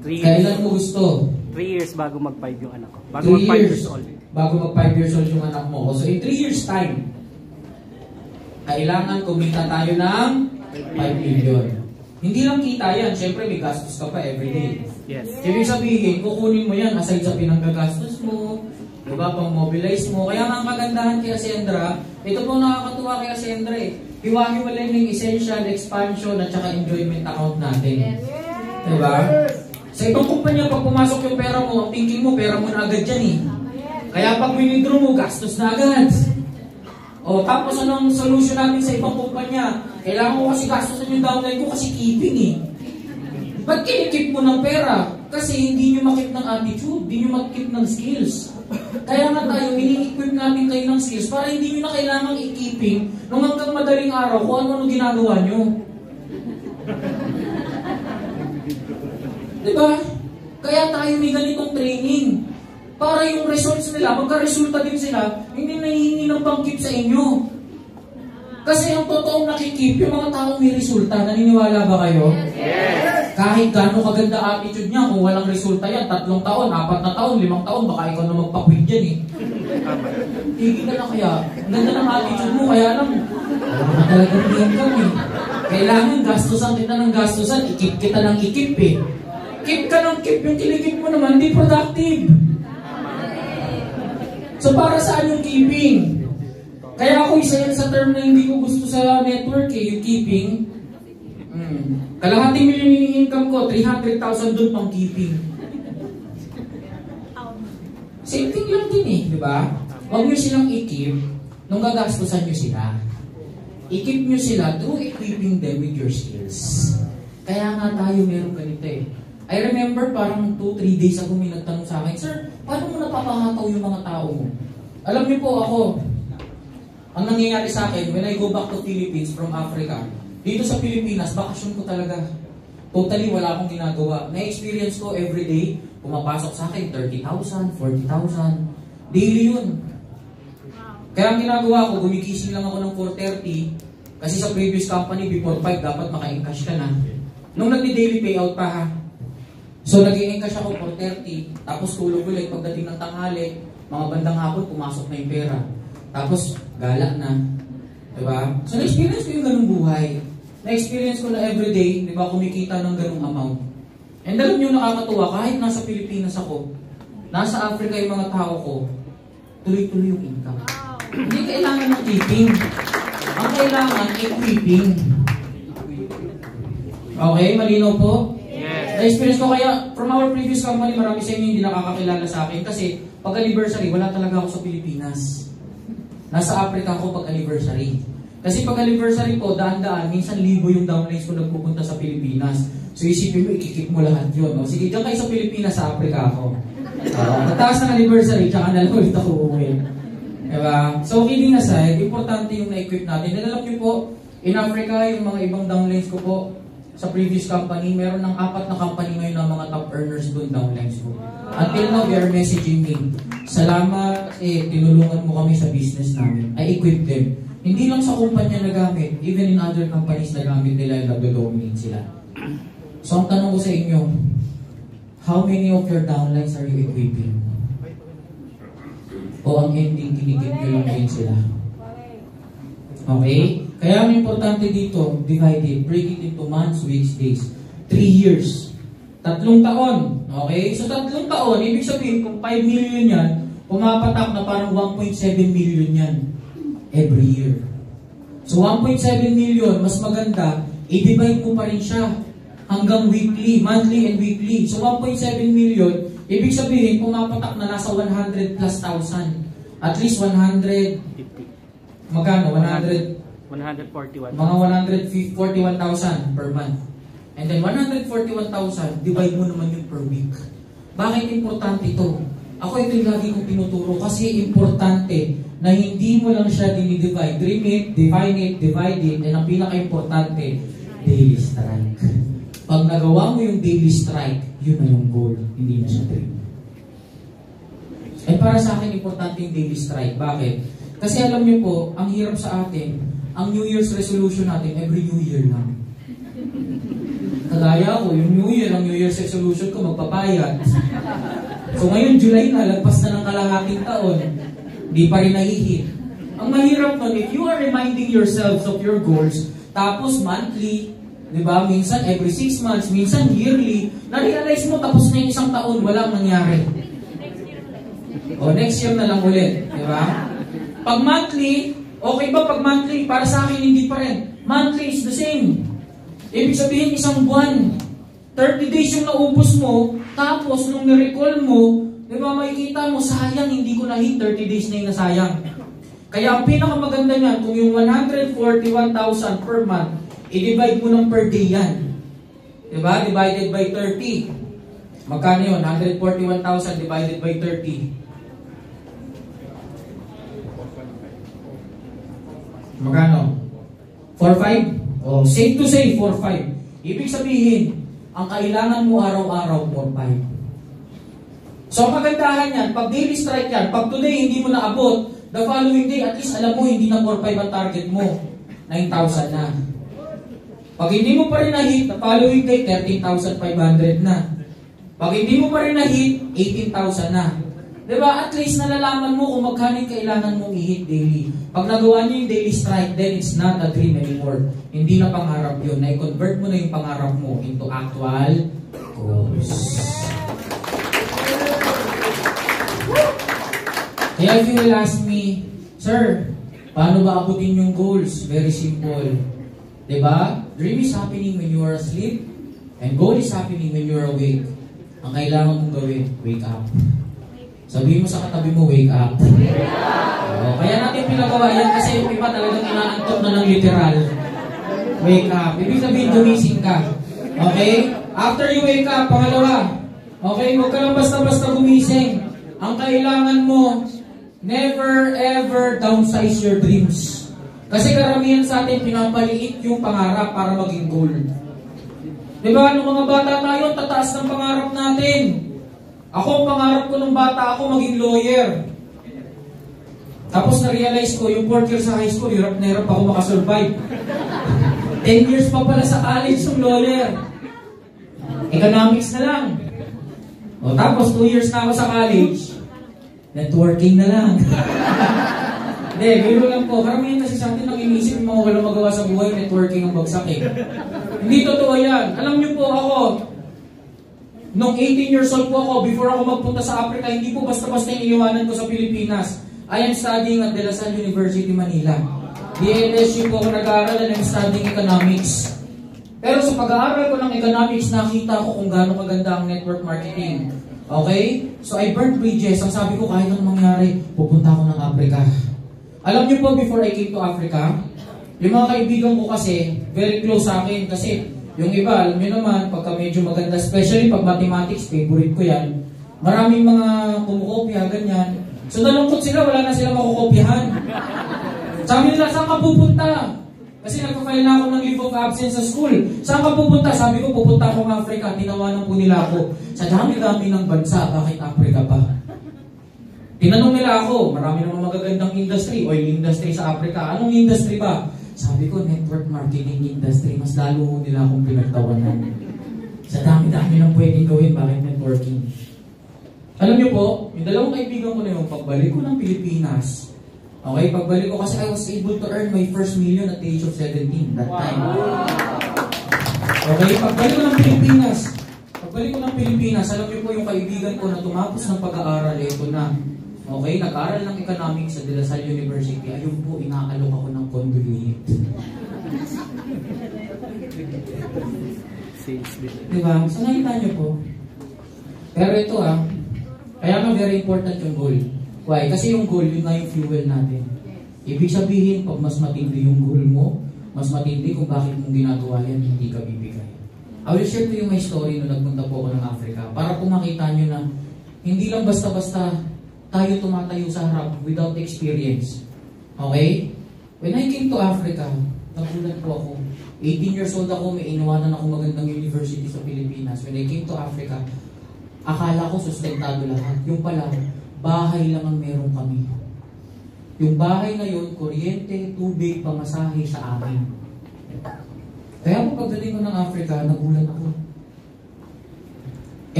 3 years.
Kailan mo gusto?
3 years bago mag-5 yung anak ko. Bago mag-5 years old.
Bago mag-5 years old yung anak mo. So in 3 years time, kailangan kumita tayo ng 5 million. Hindi lang kita yan. Siyempre may gastos ka pa everyday.
Yes.
Ibig sabihin, kukunin mo yan aside sa pinanggagastos mo, diba, pang mobilize mo. Kaya nga ang kagandahan kay Ascendra, ito po nakakatuwa kay Ascendra eh. Hiwa-hiwalay ng essential, expansion, at saka enjoyment account natin. Diba? Sa ibang kumpanya, pag pumasok yung pera mo, ang thinking mo, pera mo na agad dyan eh. Kaya pag winidraw mo, gastos na agad. O tapos anong solution natin sa ibang kumpanya? Kailangan ko kasi gastosan yung downline ko kasi keeping eh. Ba't kinikip mo ng pera? Kasi hindi nyo makip ng attitude, hindi nyo makip ng skills. Kaya nga tayo, ini-equip natin kayo ng skills para hindi nyo na kailangang i-keeping nung hanggang madaling araw kung ano ginagawa nyo. Diba? Kaya tayo may ganitong training. Para yung results nila, magka-resulta din sila, hindi nahihingi ng pang-keep sa inyo. Kasi ang totoong nakikip, yung mga taong may resulta, naniniwala ba kayo? Yes! Kahit gano'ng kaganda attitude niya, kung walang resulta yan, 3 taon, 4 na taon, 5 taon, baka ikaw na magpa-quit dyan eh. Tigil ka na kaya. Ang ganda ng attitude mo, kaya lang, wala na talagang income eh. Kailangan gastusan kita ng gastusan, ikip kita ng ikip eh. Keep ka ng keep, yung kilikip mo naman, hindi productive. So para saan yung keeping? Kaya ako isa yan sa term na hindi ko gusto sa network yung keeping. Kalahating milyon yung income ko, 300,000 doon pang keeping. Same thing lang din di ba? Huwag nyo silang i-keep nung gagastusan nyo sila. I-keep nyo sila through equipping them with your skills. Kaya nga tayo meron ganito I remember parang 2-3 days ago may nagtanong sa akin, Sir, paano mo napapahataw yung mga tao mo? Alam niyo po ako, ang nangyayari sa akin, when I go back to Philippines from Africa, dito sa Pilipinas, bakasyon ko talaga. Totally wala akong ginagawa. Na-experience ko everyday, pumapasok sa akin 30,000, 40,000. Daily yun. Kaya ang ginagawa ko, gumigising lang ako ng 4:30 kasi sa previous company, before 5, dapat maka-encash ka na. Nung nagdi-daily payout pa ha. So nag-i-encash ako 4:30, tapos tulog ulit pagdating ng tanghali, mga bandang hapon, pumasok na yung pera. Tapos, gala na. Diba? So na-experience ko yung ganung buhay. Na-experience ko na everyday, diba, kumikita ng ganung amount. And alam nyo, nakakatuwa, kahit nasa Pilipinas ako, nasa Africa yung mga tao ko, tuloy-tuloy yung income. Hindi kailangan ng keeping. Ang kailangan, equipping. Okay, malinaw po?
Yes.
Na-experience ko kaya, from our previous company, marami sa inyo hindi nakakakilala sa akin kasi pag anniversary, wala talaga ako sa Pilipinas. Nasa Africa ako pag anniversary. Kasi pag anniversary po, daan-daan, minsan libo yung downlines ko nagpupunta sa Pilipinas. So isipin mo, ikikip mo lahat yun. No? Sige, dyan kayo sa Pilipinas, sa Africa ako. Pagtaas ng anniversary, tsaka na lang ulit ako uuwi. Diba? So kidding aside, importante yung na-equip natin. And alam niyo po, in Africa, yung mga ibang downlines ko po, sa previous company, meron ng 4 na company ngayon ng mga top earners doon, downlines ko. Until now, they are messaging me. Salamat, tinulungan mo kami sa business namin. I equip them. Hindi lang sa kumpanya nagamit, even in other companies nagamit nila, nag-dominate sila. So, ang tanong ko sa inyo, how many of your downlines are you equipping? O ang ending, kinikip nyo lang din sila? Okay? Kaya ang importante dito, divide it, break it into months, weeks, days. 3 years. 3 taon. Okay? So 3 taon, ibig sabihin, kung 5 million yan, pumapatak na parang 1.7 million yan every year. So 1.7 million, mas maganda, i-divide mo pa rin siya hanggang weekly, monthly and weekly. So 1.7 million, ibig sabihin, pumapatak na nasa 100 plus thousand. At least 100, magkano?
141.
Mga 141,000 per month. And then 141,000, divide mo naman yun per week. Bakit importante ito? Ako ito yung lagi kong tinuturo kasi importante na hindi mo lang siya dinidivide. Dream it, divide it, and ang pinaka-importante, daily strike. Pag nagawa mo yung daily strike, yun na yung goal, hindi na siya dream. And para sa akin, importante yung daily strike. Bakit? Kasi alam niyo po, ang hirap sa atin, ang New Year's resolution natin, every New Year lang. Kagaya ko, yung New Year, ang New Year's resolution ko, magpapayat. So ngayon, July na, lagpas na ng kalahating taon, di pa rin nahihit. Ang mahirap nun, if you are reminding yourselves of your goals, tapos monthly, di ba, minsan every 6 months, minsan yearly, na-realize mo, tapos na yung 1 taon, walang nangyari. O next year na lang ulit, di ba? Pag monthly, okay ba pag monthly? Para sa akin, hindi pa rin. Monthly is the same. Ibig sabihin, 1 buwan. 30 days yung naubos mo, tapos nung na-recall mo, di ba, makikita mo, sayang, hindi ko na-hit 30 days na yung nasayang. Kaya ang pinakamaganda niyan, kung yung 141,000 per month, i-divide mo ng per day yan. Di ba? Divided by 30. Magkano yun? 141,000 divided by 30. Magkano? 4-5? Oh, safe to say, 4-5. Ibig sabihin, ang kailangan mo araw-araw, 4-5. So, ang kagandahan yan, pag daily strike yan, pag today hindi mo naabot, the following day, at least alam mo, hindi na 4-5 ang target mo. 9,000 na. Pag hindi mo pa rin na-hit, the following day, 13,500 na. Pag hindi mo pa rin na-hit, 18,000 na. Diba? At least nalalaman mo kung magkano yung kailangan mong i-hit daily. Pag nagawa niyo yung daily strike, then it's not a dream anymore. Hindi na pangarap yun. Na-convert mo na yung pangarap mo into actual goals. Kaya if you will ask me, Sir, Paano ba abutin yung goals? Very simple. Diba? Dream is happening when you are asleep, and goal is happening when you are awake. Ang kailangan mong gawin, wake up. Sabihin mo sa katabi mo, wake up. Kaya natin pinagawa yan kasi yung iba talagang inaantok na ng literal. Wake up. Ibig sabihin, gumising ka. Okay? After you wake up, pangalawa. Okay? Huwag ka lang basta-basta gumising. Ang kailangan mo, never ever downsize your dreams. Kasi karamihan sa atin, pinapaliit yung pangarap para maging goal. Diba? Nung mga bata tayo, tataas ng pangarap natin. Ako, pangarap ko nung bata ako maging lawyer. Tapos na-realize ko, yung 4 years sa high school, hirap na hirap ako makasurvive. 10 years pa pala sa college yung lawyer. Economics na lang. O tapos 2 years na ako sa college, networking na lang. Hindi, biro lang po. Karamihan kasi sa atin nang inisip yung mga walang magawa sa buhay, networking ang bagsak eh. Hindi totoo yan. Alam niyo po ako, nung 18 years old po ako, before ako magpunta sa Africa, hindi po basta-basta yung iiwanan ko sa Pilipinas. I am studying at De La Salle University, Manila. DLSU po ako nag-aaral and I'm studying economics. Pero sa pag-aaral ko ng economics, nakita ko kung gaano kaganda ang network marketing. Okay? So I burnt bridges. Ang sabi ko, kahit anong mangyari, pupunta ako ng Africa. Alam niyo po, before I came to Africa, yung mga kaibigan ko kasi, very close sa akin. Kasi yung iba, alam niyo naman, pagka medyo maganda, especially pag mathematics, favorite ko yan. Maraming mga kumukopya, ganyan. So nalungkot sila, wala na sila makukopyahan. Sabi nila, saan ka pupunta? Kasi nagpa-file na ako ng leave of absence sa school. Saan ka pupunta? Sabi ko, pupunta ako ng Africa. Tinawanan po nila ako. Sa dami-dami ng bansa, bakit Africa pa? Tinanong nila ako, marami namang magagandang industry, oil industry sa Africa. Anong industry ba? Sabi ko, network marketing industry. Mas lalo nila akong pinagtawanan. Sa dami-dami ng pwedeng gawin, bakit networking? Alam niyo po, yung dalawang kaibigan ko na yung pagbalik ko ng Pilipinas. Okay, pagbalik ko kasi I was able to earn my first million at the age of 17 that time. Okay, pagbalik ko ng Pilipinas, alam niyo po yung kaibigan ko na tumapos ng pag-aaral, ito na. Okay, nag-aaral ng economics sa De La Salle University. Ayun po, inaalok ako ng condo unit. Diba? So nakita niyo po. Pero ito kaya nga very important yung goal. Why? Kasi yung goal, yun nga yung fuel natin. Ibig sabihin, pag mas matindi yung goal mo, mas matindi kung bakit mong ginagawa yan, hindi ka bibigay. I will share to you my story nung nagpunta po ako ng Africa para po makita nyo na hindi lang basta-basta tayo tumatayo sa harap without experience. Okay? When I came to Africa, nagulat po ako. 18 years old ako, may iniwanan ako magandang university sa Pilipinas. When I came to Africa, akala ko sustentado lahat. Yung pala, bahay lang ang meron kami. Yung bahay na yun, kuryente, tubig, pamasahe sa amin. Kaya po pagdating ko ng Africa, nagulat ako.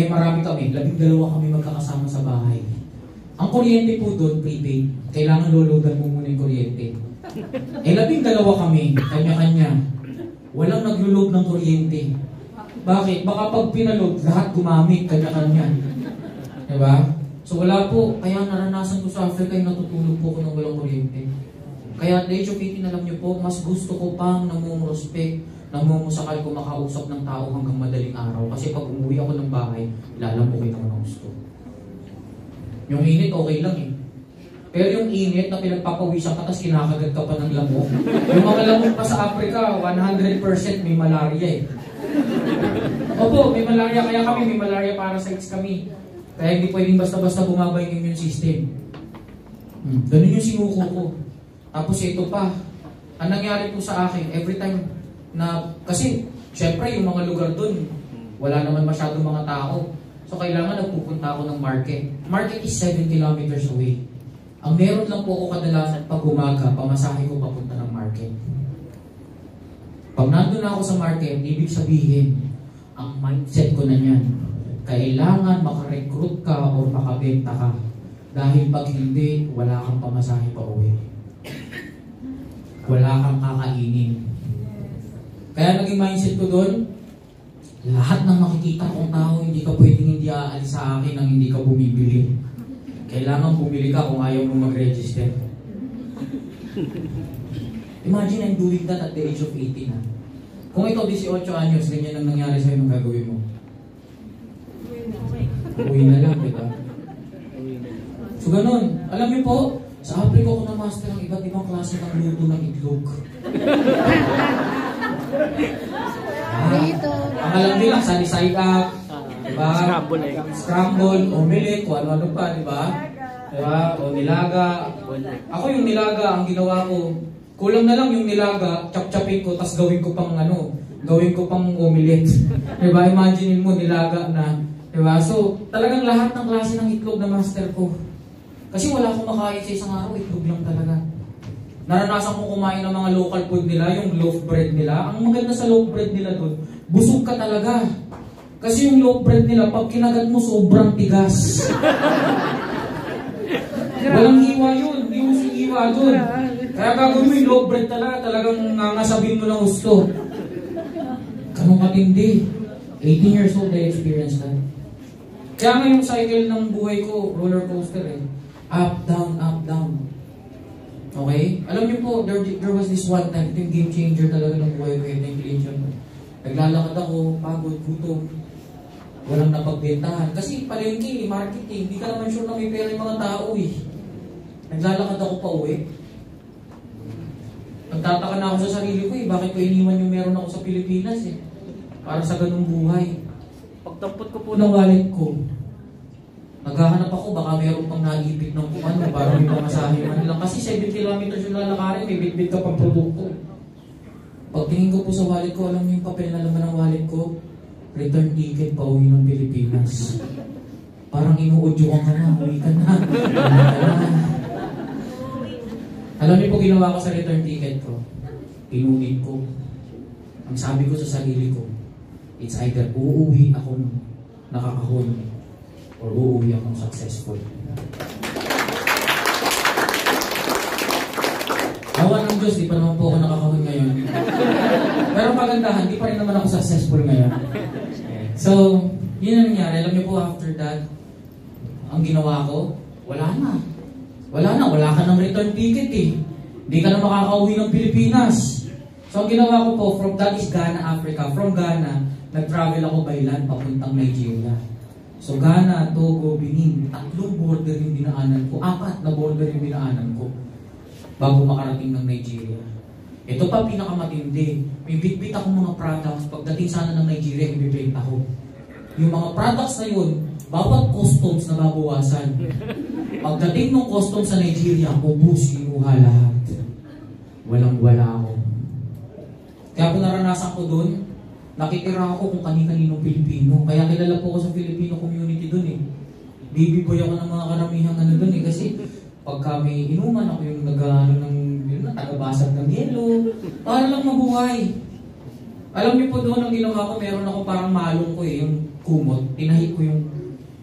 Marami kami, 12 kami magkakasama sa bahay. Ang kuryente po doon, prepaid. Kailangan loloadan mo muna yung kuryente. 12 kami, kanya-kanya. Walang naglo-load ng kuryente. Bakit? Baka pag pinaload, lahat gumamit, kanya-kanya. Diba? So wala po, kaya naranasan ko sa Africa yung natutulog po ko ng walang kuryente. Kaya at the age of 18, alam niyo po, mas gusto ko pang namumurospect, namumusakal ko makausap ng tao hanggang madaling araw. Kasi pag umuwi ako ng bahay, lalambukin ako ng gusto. Yung init, okay lang eh. Pero yung init na pinagpapawisan ka, tapos kinakagat ka pa ng lamok. Yung mga lamok pa sa Africa, 100% may malaria eh. Opo, may malaria. Kaya kami, may malaria parasites kami. Kaya hindi pwedeng basta-basta bumaba yung immune system. Ganun yung sinuko ko. Tapos ito pa, ang nangyari po sa akin, every time na, kasi, syempre yung mga lugar dun, wala naman masyadong mga tao. So kailangan nagpupunta ako ng market. Market is 7 kilometers away. Ang meron lang po ako kadalasan pag umaga, pamasahe ko papunta ng market. Pag nandun na ako sa market, ibig sabihin, ang mindset ko na yan, kailangan makarecruit ka o makabenta ka. Dahil pag hindi, wala kang pamasahe pa uwi. Wala kang kakainin. Kaya naging mindset ko doon, lahat ng makikita kong tao, hindi ka pwedeng hindi aalis sa akin nang hindi ka bumibili. Kailangan bumili ka kung ayaw mo mag-register. Imagine I'm doing that at the age of 18 ha. Kung ikaw 18 anyos, ganyan ang nangyari sa'yo nung gagawin mo. Uwi na lang, diba? So ganun, alam niyo po, sa Africa ko na-master ang iba't ibang klase ng luto ng itlog. Ang alam nila, sunny-side up, diba? Scramble, omelette, kung ano-ano pa, diba? Diba? O nilaga. Ako yung nilaga, ang ginawa ko, kulang na lang yung nilaga, chop-chopin ko, tas gawin ko pang omelette. Diba? Imagine mo, nilaga na. Diba? So, talagang lahat ng klase ng itlog na master ko. Kasi wala akong makain sa isang araw, itlog lang talaga. Naranasan kong kumain ng mga local food nila, yung loaf bread nila. Ang maganda sa loaf bread nila doon, busog ka talaga. Kasi yung loaf bread nila, pag kinagat mo, sobrang tigas. Walang hiwa yun, hindi mo hiwa doon. Kaya gagawin mo yung loaf bread talagang nangasabin mo ng gusto. Ganun katindi. 18 years old, I experienced that. Kaya nga yung cycle ng buhay ko, roller coaster eh. Up, down, up, down. Okay? Alam niyo po, there was this one time, ito yung game changer talaga ng buhay ko, yung inflation. Naglalakad ako, pagod, gutom. Walang napagbentahan. Kasi palengke, marketing, hindi ka naman sure na may pera yung mga tao eh. Naglalakad ako pa uwi. Nagtataka na ako sa sarili ko eh, bakit ko iniwan yung meron ako sa Pilipinas eh. Para sa ganung buhay. Pagtampot ko po ng wallet ko, naghahanap ako, baka meron pang naipit ng kung ano, para may pamasahe man lang. Kasi 7 kilometers yung lalakarin, may bitbit ka pang produkto. Pagtingin ko po sa wallet ko, alam niyo yung papel na laman ng wallet ko, return ticket pa uwi ng Pilipinas. Parang inuudyo ka na, uwi ka na. Alam niyo po ginawa ko sa return ticket ko? Pinunit ko. Ang sabi ko sa sarili ko, it's either uuwi akong nakakahon or uuwi akong successful. Awa ng Diyos, di pa naman po ako nakakahon ngayon. Pero pagandahan, di pa rin naman ako successful ngayon. So, yun ang nangyari. Alam niyo po, after that, ang ginawa ko, wala na. Wala ka ng return ticket eh. Hindi ka na makakauwi ng Pilipinas. So, ang ginawa ko po, that is Ghana, Africa. From Ghana, nag-travel ako by land papuntang Nigeria. So, Ghana, Togo, Benin, 3 border yung dinaanan ko. 4 na border yung dinaanan ko bago makarating ng Nigeria. Ito pa pinakamatindi. May bitbit akong mga products. Pagdating sana ng Nigeria, ibibenta ko. Yung mga products na yun, bawat customs na babawasan. Pagdating ng customs sa Nigeria, ubus, kinuha lahat. Walang-wala ako. Kaya kung naranasan ko doon, nakitira ako kung kani-kaninong Pilipino. Kaya kilala po ako sa Filipino community doon eh. Baby boy ako ng mga karamihang doon eh. Kasi pagka may inuman, ako yung tagabasag ng yelo. Para lang mabuhay. Alam niyo po doon, ang ginawa ko, meron ako parang malong ko eh, yung kumot. Tinahi ko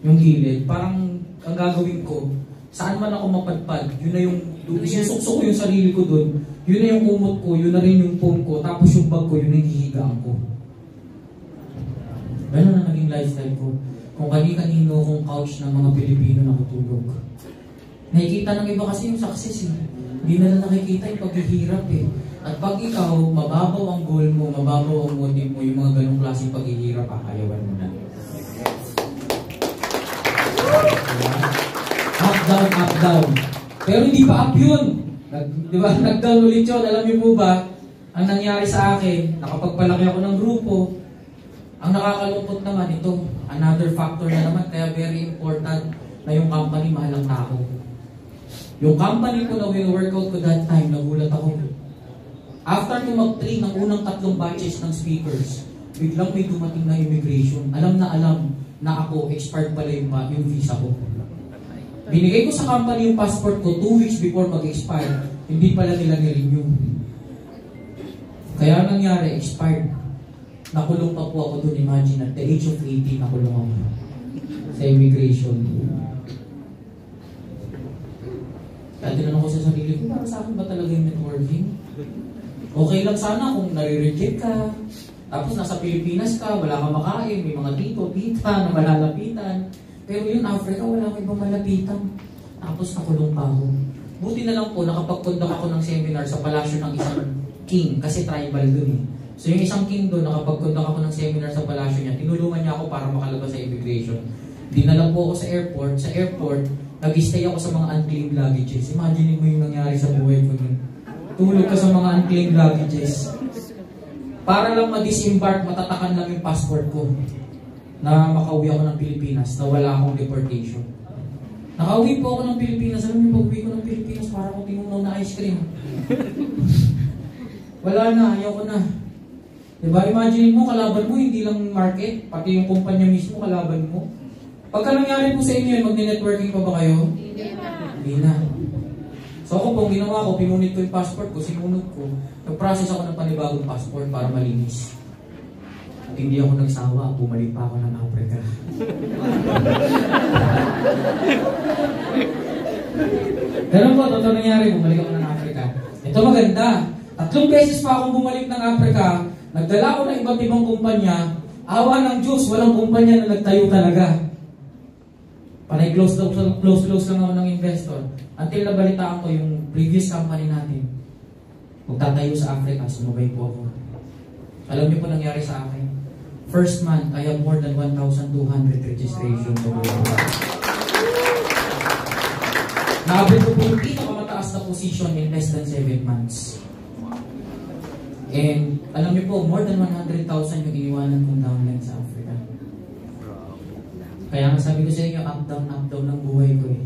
yung gilid. Parang ang gagawin ko, saan man ako mapadpad, yun na yung, isusukso ko yung sarili ko doon. Yun na yung kumot ko, yun na rin yung phone ko, tapos yung bag ko, yun na yung hihigaan ko. Ganun na naging lifestyle ko. Kung kani-kanino kong couch ng mga Pilipino nakatulog. Nakikita ng iba kasi yung success eh. Hindi na nakikita yung paghihirap eh. At pag ikaw, mababaw ang goal mo, mababaw ang motive mo, yung mga ganong klaseng paghihirap, kakayawan mo na. Up, down, up, down. Pero hindi pa up yun. Diba? Nag-down ulit yun. Alam niyo po ba, ang nangyari sa akin, nakapagpalaki ako ng grupo, ang nakakalungkot naman ito, another factor na naman, kaya very important na yung company mahal ang tao. Yung company ko na win-workout ko that time, nagulat ako. After ko mag-train ng unang 3 batches ng speakers, biglang may dumating na immigration. Alam na ako, expired pala yung visa ko. Binigay ko sa company yung passport ko 2 weeks before mag-expire, hindi pala nila ni-renew. Kaya nangyari, expired. Nakulong pa po ako doon, imagine, at the age of 18, nakulong ako sa immigration. Kaya tinanong ko sa sarili ko, para sa akin ba talaga yung networking? Okay lang sana kung nare-reject ka, tapos nasa Pilipinas ka, wala kang makain, may mga tito, tita na malalapitan. Pero yun, Africa, wala kang ibang malapitan. Tapos nakulong pa ako. Buti na lang po, nakapag-conduct ako ng seminar sa palasyo ng isang king, kasi tribal dun eh. So yung isang king doon, nakapag-conduct ako ng seminar sa palasyo niya, tinulungan niya ako para makalabas sa immigration. Dinala po ako sa airport. Sa airport, nag-stay ako sa mga unclaimed luggages. Imagine mo yung nangyari sa buhay ko nun. Tulog ka sa mga unclaimed luggages. Para lang ma-disembark, matatakan lang yung passport ko na makauwi ako ng Pilipinas, na wala akong deportation. Nakauwi po ako ng Pilipinas. Alam niyo, pag-uwi ko ng Pilipinas, para akong tinunaw na ice cream. Wala na, ayaw ko na. Diba? Imagine mo, kalaban mo, hindi lang market, pati yung kumpanya mismo, kalaban mo. Pagka nangyari po sa inyo yun, magne-networking pa ba kayo? Hindi na. So ako po, ang ginawa ko, pinunit ko yung passport ko, sinunod ko. Nag-process ako ng panibagong passport para malinis. At hindi ako nagsawa, bumalik pa ako ng Africa. Ganun po, totoo nangyari, bumalik ako ng Africa. Ito maganda. 3 beses pa akong bumalik ng Africa, nagdala ko ng iba't ibang kumpanya, awa ng Diyos, walang kumpanya na nagtayo talaga. Panay close lang ako ng investor. Until nabalitaan ko yung previous company natin, magtatayo sa Africa, sumabay po ako. Alam niyo po nangyari sa akin? First month, I have more than 1,200 registration. Naabot ko po yung pinakamataas na position in less than 7 months. And alam niyo po, more than 100,000 yung iniwanan kong downline sa Africa. Kaya nga sabi ko sa inyo, up down ng buhay ko eh.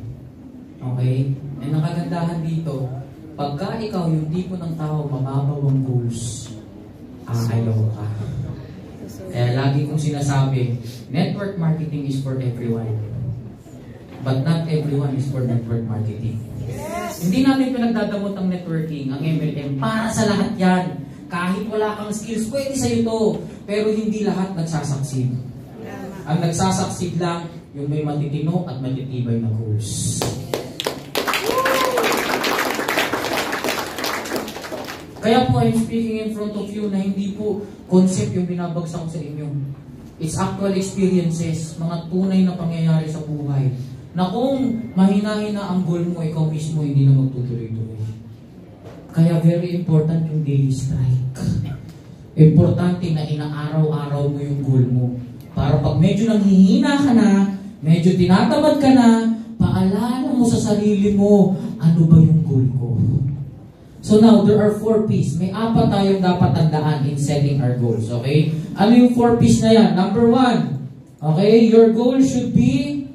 Okay? And ang kagandahan dito, pagka ikaw yung tipo ng tao, mababaw ang goals, ayaw ka. Kaya lagi kong sinasabi, network marketing is for everyone. But not everyone is for network marketing. Hindi namin pinagdadamot ang networking, ang MLM, para sa lahat yan. Kahit wala kang skills, pwede sa'yo to. Pero hindi lahat nagsasucceed. Ang nagsasucceed lang, yung may matitino at matitibay na goals. Kaya po, I'm speaking in front of you na hindi po concept yung binabagsak sa inyo. It's actual experiences, mga tunay na pangyayari sa buhay. Na kung mahina-hina ang goal mo, ikaw mismo hindi na magtutuloy-tuloy. Kaya very important yung daily strike. Importante na inaaraw-araw mo yung goal mo. Para pag medyo nanghihina ka na, medyo tinatamad ka na, paalala mo sa sarili mo, ano ba yung goal ko? So now, there are 4 P's. May 4 tayong dapat tandaan in setting our goals. Okay? Ano yung 4 P's na yan? Number 1, okay, your goal should be,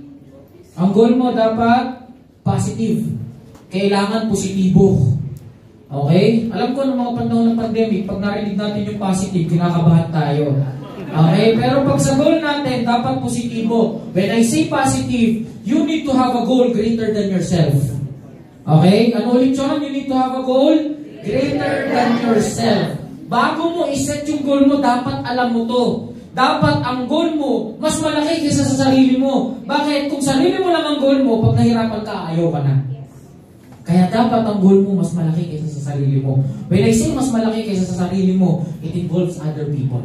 ang goal mo dapat positive. Kailangan positibo. Okay? Alam ko ng mga panahon ng pandemic, pag narinig natin yung positive, kinakabahan tayo. Okay? Pero pag sa goal natin, dapat positibo. When I say positive, you need to have a goal greater than yourself. Okay? Ano ulit yun? You need to have a goal greater than yourself. Bago mo iset yung goal mo, dapat alam mo to. Dapat ang goal mo, mas malaki kaysa sa sarili mo. Bakit? Kung sarili mo lang ang goal mo, pag nahirapan ka, ayaw ka na. Kaya dapat ang goal mo mas malaki kaysa sa sarili mo. When I say mas malaki kaysa sa sarili mo, it involves other people.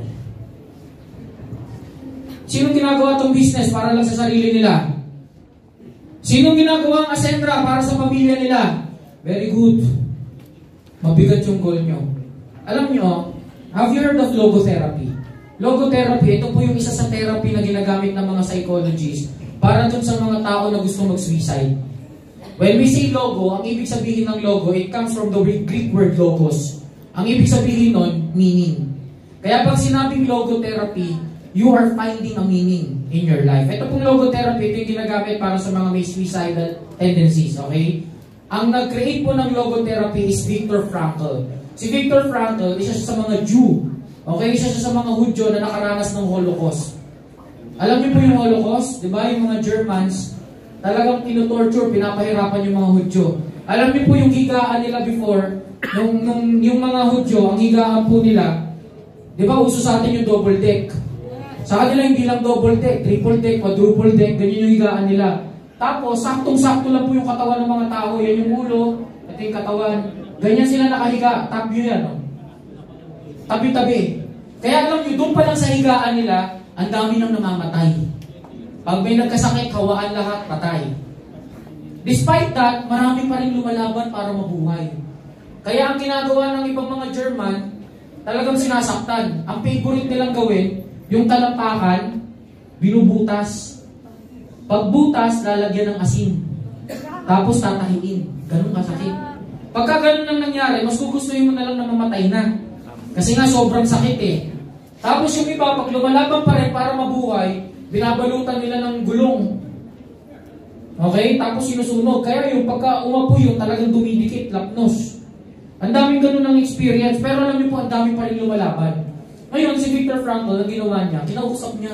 Sino ginagawa itong business para lang sa sarili nila? Sino ginagawa ang Ascendra para sa pamilya nila? Very good. Mabigat yung goal nyo. Alam nyo, have you heard of logotherapy? Logotherapy, ito po yung isa sa therapy na ginagamit ng mga psychologists para dun sa mga tao na gusto mag-suicide. When we say logo, ang ibig sabihin ng logo, it comes from the Greek word logos. Ang ibig sabihin nun, meaning. Kaya pag sinabing logotherapy, you are finding a meaning in your life. Ito pong logotherapy, ito yung ginagamit para sa mga may suicidal tendencies, okay? Ang nag-create po ng logotherapy is Viktor Frankl. Si Viktor Frankl, isa siya sa mga Jew. Okay? Isa siya sa mga Hudyo na nakaranas ng Holocaust. Alam niyo po yung Holocaust? Diba? Yung mga Germans, talagang tinutorture, pinapahirapan yung mga Hudyo. Alam niyo po yung higaan nila before, yung mga Hudyo, ang higaan po nila, di ba uso sa atin yung double deck? Sa kanila hindi lang double deck, triple deck, quadruple deck, ganyan yung higaan nila. Tapos, saktong-sakto lang po yung katawan ng mga tao, yan yung ulo, ito yung katawan. Ganyan sila nakahiga, top view yan. No? Tabi-tabi. Kaya alam niyo, doon pa lang sa higaan nila, ang dami nang namamatay. Pag may nagkasakit, hawaan lahat, patay. Despite that, marami pa rin lumalaban para mabuhay. Kaya ang ginagawa ng ibang mga German, talagang sinasaktan. Ang favorite nilang gawin, yung talampakan, binubutas. Pagbutas, lalagyan ng asin. Tapos tatahiin. Ganun kasakit. Pagka ganun nang nangyari, mas gugustuhin mo na lang na mamatay na. Kasi nga sobrang sakit eh. Tapos yung iba, pag lumalaban pa rin para mabuhay, binabalutan nila ng gulong. Okay? Tapos sinusunog. Kaya yung pagka umapoy yung talagang dumidikit, lapnos. Ang daming ganun ng experience. Pero alam niyo po, ang dami pa rin lumalaban. Ngayon, si Viktor Frankl, ang ginawa niya, kinausap niya.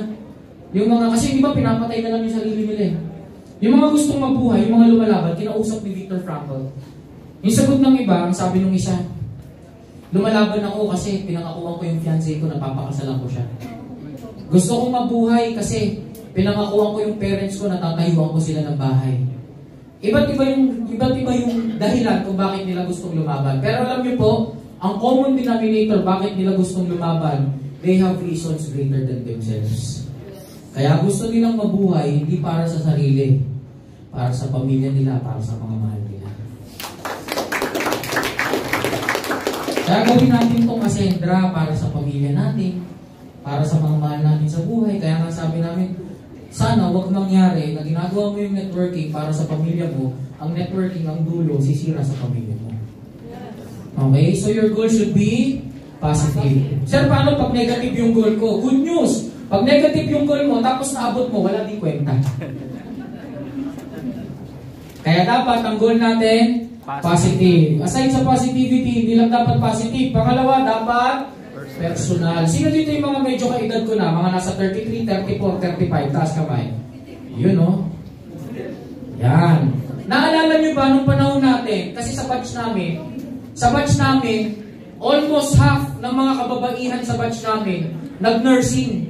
Yung mga, kasi di ba pinapatay na lang yung sarili nila eh. Yung mga gustong mabuhay, yung mga lumalaban, kinausap ni Viktor Frankl. Yung sagot ng iba, ang sabi ng isa, lumalaban ako kasi pinangakuan ko yung fiancé ko, napapakasalan ko siya. Gusto kong mabuhay kasi pinangakuan ko yung parents ko, natatayuan ko sila ng bahay. Iba't iba yung dahilan kung bakit nila gustong lumaban. Pero alam niyo po, ang common denominator bakit nila gustong lumaban, they have reasons greater than themselves. Kaya gusto nilang mabuhay, hindi para sa sarili, para sa pamilya nila, para sa mga mahal nila. Kaya gawin natin itong asendra para sa pamilya natin, para sa mga mahal natin sa buhay. Kaya nga sabi namin, sana wag mangyari na ginagawa mo yung networking para sa pamilya mo, ang networking, ang dulo, sisira sa pamilya mo. Okay? So your goal should be positive. Sir, paano pag negative yung goal ko? Good news! Pag negative yung goal mo, tapos naabot mo, wala din kwenta. Kaya dapat ang goal natin, positive. Aside sa positivity, hindi lang dapat positive. Pangalawa, dapat personal. Sino dito yung mga medyo kaedad ko na? Mga nasa 33, 34, 35. Taas kamay. Yun, no? Yan. Naalala nyo ba nung panahon natin? Kasi sa batch namin, almost half ng mga kababaihan sa batch namin, nag-nursing.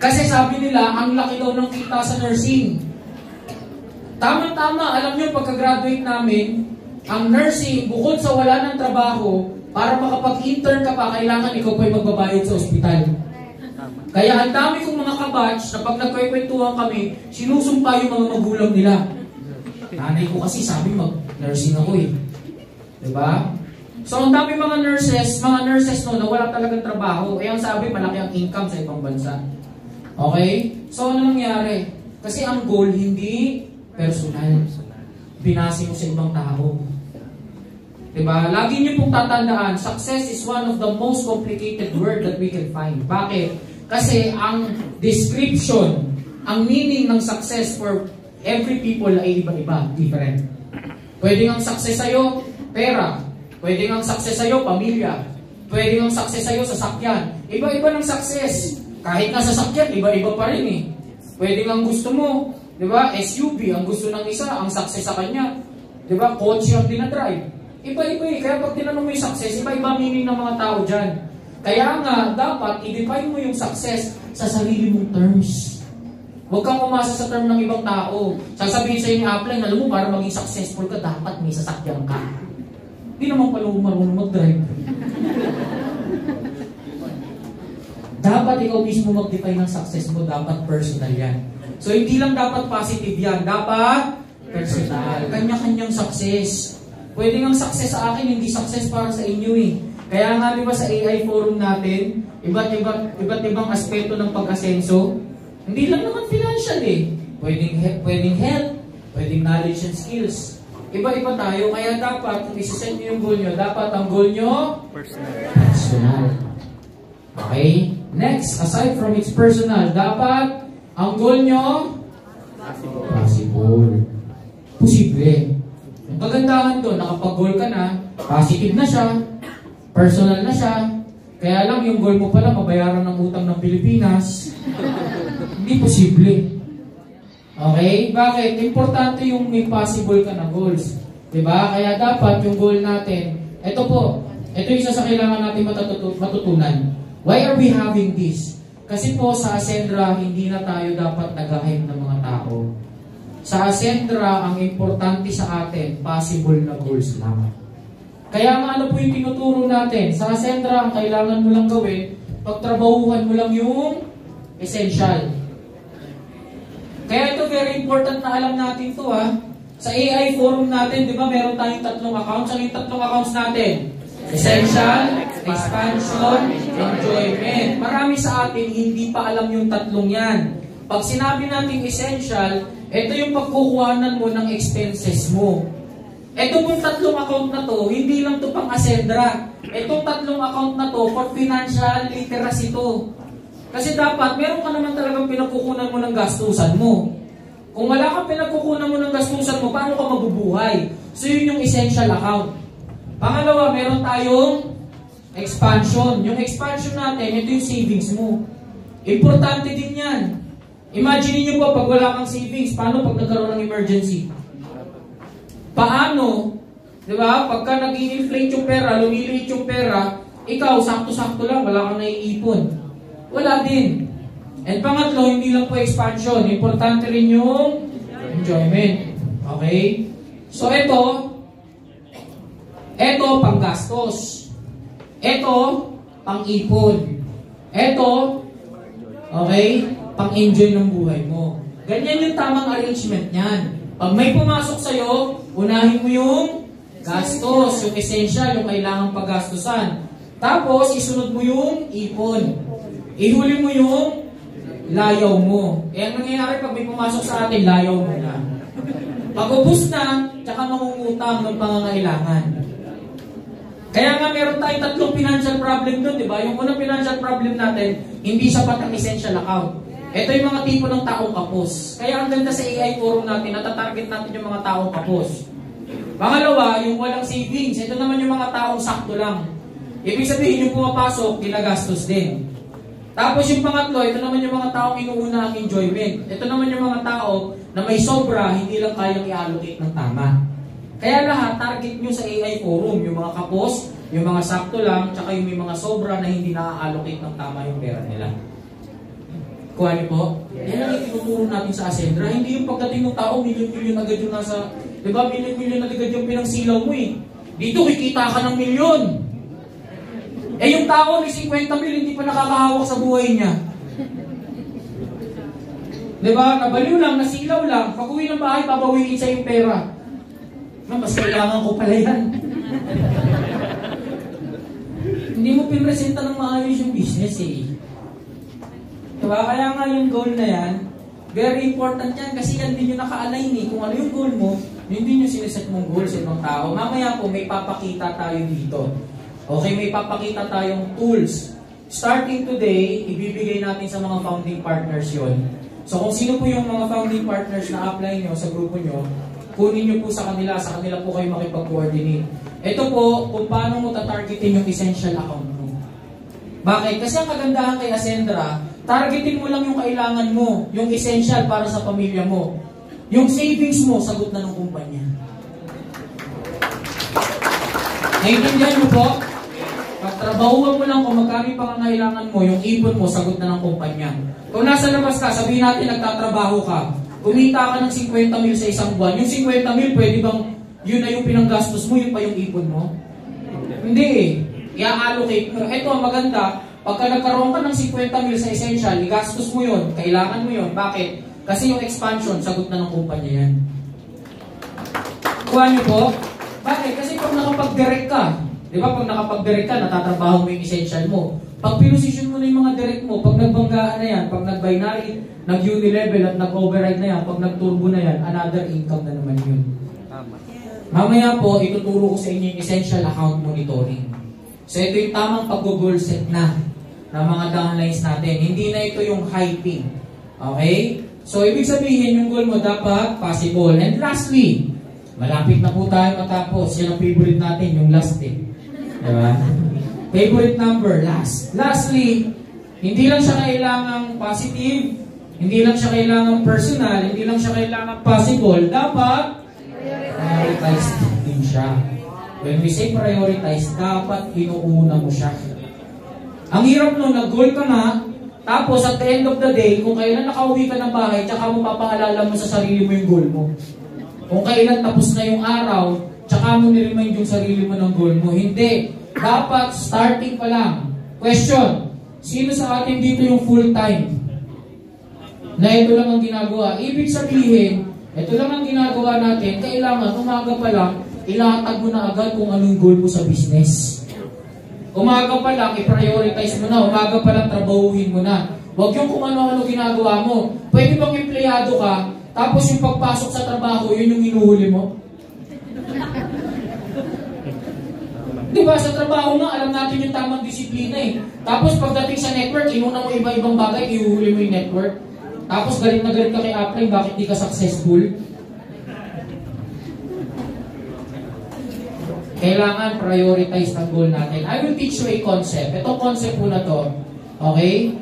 Kasi sabi nila, ang laki daw ng kita sa nursing. Tama-tama, alam nyo, pagka-graduate namin, ang nursing, bukod sa wala ng trabaho, para makapag-intern ka pa, kailangan ikaw pa'y magbabayad sa ospital. Kaya ang dami kong mga kabatch na pag nagkwekwentuhan kami, sinusumpa yung mga magulang nila. Nanay ko kasi sabi mag-nursing ako eh. Diba? So ang dami mga nurses no, na wala talagang trabaho. Eh ang sabi, malaki ang income sa ibang bansa. Okay? So ano nangyari? Kasi ang goal hindi personal. Binasi mo sa ibang tao. Diba? Lagi niyo pong tatandaan, success is one of the most complicated word that we can find. Bakit? Kasi ang description, ang meaning ng success for every people ay iba-iba, different. Pwedeng ang success sa'yo, pera. Pwedeng ang success sa'yo, pamilya. Pwedeng ang success sa'yo, sasakyan. Iba-iba ng success. Kahit na sasakyan, iba-iba pa rin eh. Pwedeng ang gusto mo, di ba? SUV, ang gusto ng isa, ang success sa kanya. Di ba? Kotse ang dinadrive. Iba-iba eh. Kaya pag tinanong mo yung success, iba-iba meaning ng mga tao dyan. Kaya nga, dapat i-define mo yung success sa sarili mong terms. Huwag kang umasa sa term ng ibang tao. Sasabihin sa inyo, Apply, alam mo, para maging successful ka, dapat may sasakyan ka. Hindi naman pala marunong mag-drive. Dapat ikaw mismo mag-define ng success mo, dapat personal yan. So, hindi lang dapat positive yan, dapat personal. Kanya-kanyang success. Pwede nga success sa akin, hindi success para sa inyo eh. Kaya nga diba sa AI forum natin, iba't ibang aspeto ng pag-asenso, hindi lang naman financial eh. Pwedeng health, pwedeng knowledge and skills. Iba-iba tayo, kaya dapat, kung isi-set nyo yung goal nyo, dapat ang goal nyo, personal. Okay? Next, aside from its personal, dapat ang goal nyo, possible. Posible. Ang kagandahan doon, nakapag-goal ka na, positive na siya, personal na siya, kaya lang yung goal mo pala, mabayaran ng utang ng Pilipinas, hindi posible. Okay? Bakit? Importante yung may possible ka na goals. Diba? Kaya dapat yung goal natin, ito yung isa sa kailangan natin matutunan. Why are we having this? Kasi po sa Ascendra, hindi na tayo dapat nag-hype ng mga tao. Sa Ascendra, ang importante sa atin, possible na goals lang. Kaya nga ano po yung tinuturo natin? Sa Ascendra, ang kailangan mo lang gawin, pagtrabahuhan mo lang yung essential. Kaya ito very important na alam natin to ha. Sa AI forum natin, di ba meron tayong 3 accounts. Ano yung 3 accounts natin? Essential, expansion, enjoyment. Marami sa atin hindi pa alam yung 3 yan. Pag sinabi natin essential, ito yung pagkukuhanan mo ng expenses mo. Ito pong 3 account na to, hindi lang to pang Ascendra. Itong 3 account na to, for financial literacy to. Kasi dapat, meron ka naman talagang pinagkukunan mo ng gastusan mo. Kung wala kang pinagkukunan mo ng gastusan mo, paano ka mabubuhay? So yun yung essential account. Pangalawa, meron tayong expansion. Yung expansion natin, ito yung savings mo. Importante din yan. Imagine niyo po, pag wala kang savings, paano pag nagkaroon ng emergency? Paano? Di ba? Pagka nag-i-inflate yung pera, lumiliit yung pera, ikaw, sakto-sakto lang, wala kang naiipon. Wala din. And pangatlo, hindi lang po expansion. Importante rin yung enjoyment. Okay? So, ito, panggastos. Ito, pang-ipon. Ito, okay, pang-enjoy ng buhay mo. Ganyan yung tamang arrangement niyan. Pag may pumasok sa'yo, unahin mo yung gastos, yung essential, yung kailangang paggastusan. Tapos, isunod mo yung ipon. Ihuli mo yung layaw mo. Eh, ang nangyayari pag may pumasok sa atin, layaw mo na. Pag ubus na, tsaka mangungutang ng pangangailangan. Kaya nga meron tayong 3 financial problem doon, di ba? Yung unang financial problem natin, hindi sapat ang essential account. Ito yung mga tipo ng taong kapos. Kaya ang ganda sa AI forum natin, natatarget natin yung mga taong kapos. Pangalawa, yung walang savings. Ito naman yung mga taong sakto lang. Ibig sabihin, yung pumapasok, ginagastos din. Tapos yung pangatlo, ito naman yung mga taong inuuna ang enjoyment. Ito naman yung mga tao na may sobra, hindi lang kayang i-allocate ng tama. Kaya lahat, target nyo sa AI forum, yung mga kapos, yung mga sakto lang, tsaka yung may mga sobra na hindi na-allocate ng tama yung pera nila. Kuha niyo po? Yan ang itinuturo natin sa Ascendra. Hindi yung pagdating ng tao, milyon-milyon agad yung nasa... Diba, milyon-milyon agad yung pinangsilaw mo eh. Dito, kikita ka ng milyon. Eh yung tao may 50 mil, hindi pa nakakahawak sa buhay niya. Diba, nabaliw lang, nasilaw lang. Pag uwi ng bahay, pabawiin sa yung pera. Mas kailangan ko pala yan. Hindi mo pinresenta ng maayos yung business eh. Diba? Kaya nga yung goal na yan, very important yan kasi yan din yung naka-align eh. Kung ano yung goal mo, yun din yung sineset mong goal sa ibang tao. Mamaya po, may papakita tayo dito. Okay, may papakita tayong tools. Starting today, ibibigay natin sa mga founding partners yon. So kung sino po yung mga founding partners na apply nyo sa grupo nyo, kunin nyo po sa kanila po kayo makipag-coordinate. Ito po, kung paano mo tatargetin yung essential account mo. Bakit? Kasi ang kagandahan kay Ascendra, targetin mo lang yung kailangan mo, yung essential para sa pamilya mo. Yung savings mo, sagot na ng kumpanya. Naiintindihan mo po? Pagtrabahuan mo lang kung magkano yung pangangailangan mo, yung ipon mo, sagot na ng kumpanya. Kung nasa labas ka, sabihin natin nagtatrabaho ka, kumita ka ng 50 mil sa isang buwan, yung 50 mil, pwede bang yun na yung pinanggastos mo, yun pa yung ipon mo? Hindi eh. I-allocate mo. Ito, maganda. Pagka nagkaroon ka ng 50 mil sa essential, igastos mo yun, kailangan mo yun. Bakit? Kasi yung expansion, sagot na ng kumpanya yan. Kuha niyo po? Bakit? Kasi pag nakapag-direct ka, di ba pag nakapag-direct ka, natatrabaho mo yung essential mo. Pag pinosisyon mo na yung mga direct mo, pag nagbanggaan na yan, pag nag-binary, nag-unilevel at nag-override na yan, pag nag-turbo na yan, another income na naman yun. Mamaya po, ituturo ko sa inyo yung essential account monitoring. So ito yung tamang pag-goal set na ng mga downlines natin. Hindi na ito yung hyping. Okay? So ibig sabihin, yung goal mo dapat possible. And lastly, malapit na po tayo matapos. Yan ang favorite natin, yung last eh. Diba? Favorite number, last. Lastly, hindi lang siya kailangang positive, hindi lang siya kailangang personal, hindi lang siya kailangang possible. Dapat prioritized din siya. When we say prioritize, dapat inuuna mo siya. Ang hirap nun, nag-goal ka na, tapos at the end of the day, kung kailan nakauwi ka ng bahay, tsaka mo papaalala mo sa sarili mo yung goal mo. Kung kailan tapos na yung araw, tsaka mo niremind yung sarili mo ng goal mo. Hindi. Dapat starting pa lang. Question, sino sa atin dito yung full-time? na ito lang ang ginagawa. Ibig sabihin, ito lang ang ginagawa natin, kailangan umaga pa lang, ilatag mo na agad kung anong goal mo sa business. Umaga pa lang, i-prioritize mo na. Umaga pa lang, trabahuhin mo na. Huwag yung kung ano-ano ginagawa mo. Pwede bang empleyado ka, tapos yung pagpasok sa trabaho, yun yung inuhuli mo? Diba, sa trabaho nga, alam natin yung tamang disiplina eh. Tapos pagdating sa network, inuna mo iba-ibang bagay, iuhuli mo yung network. Tapos galit na galit ka kay Upline, bakit di ka successful? Kailangan prioritize ang goal natin. I will teach you a concept. Itong concept po na to, okay?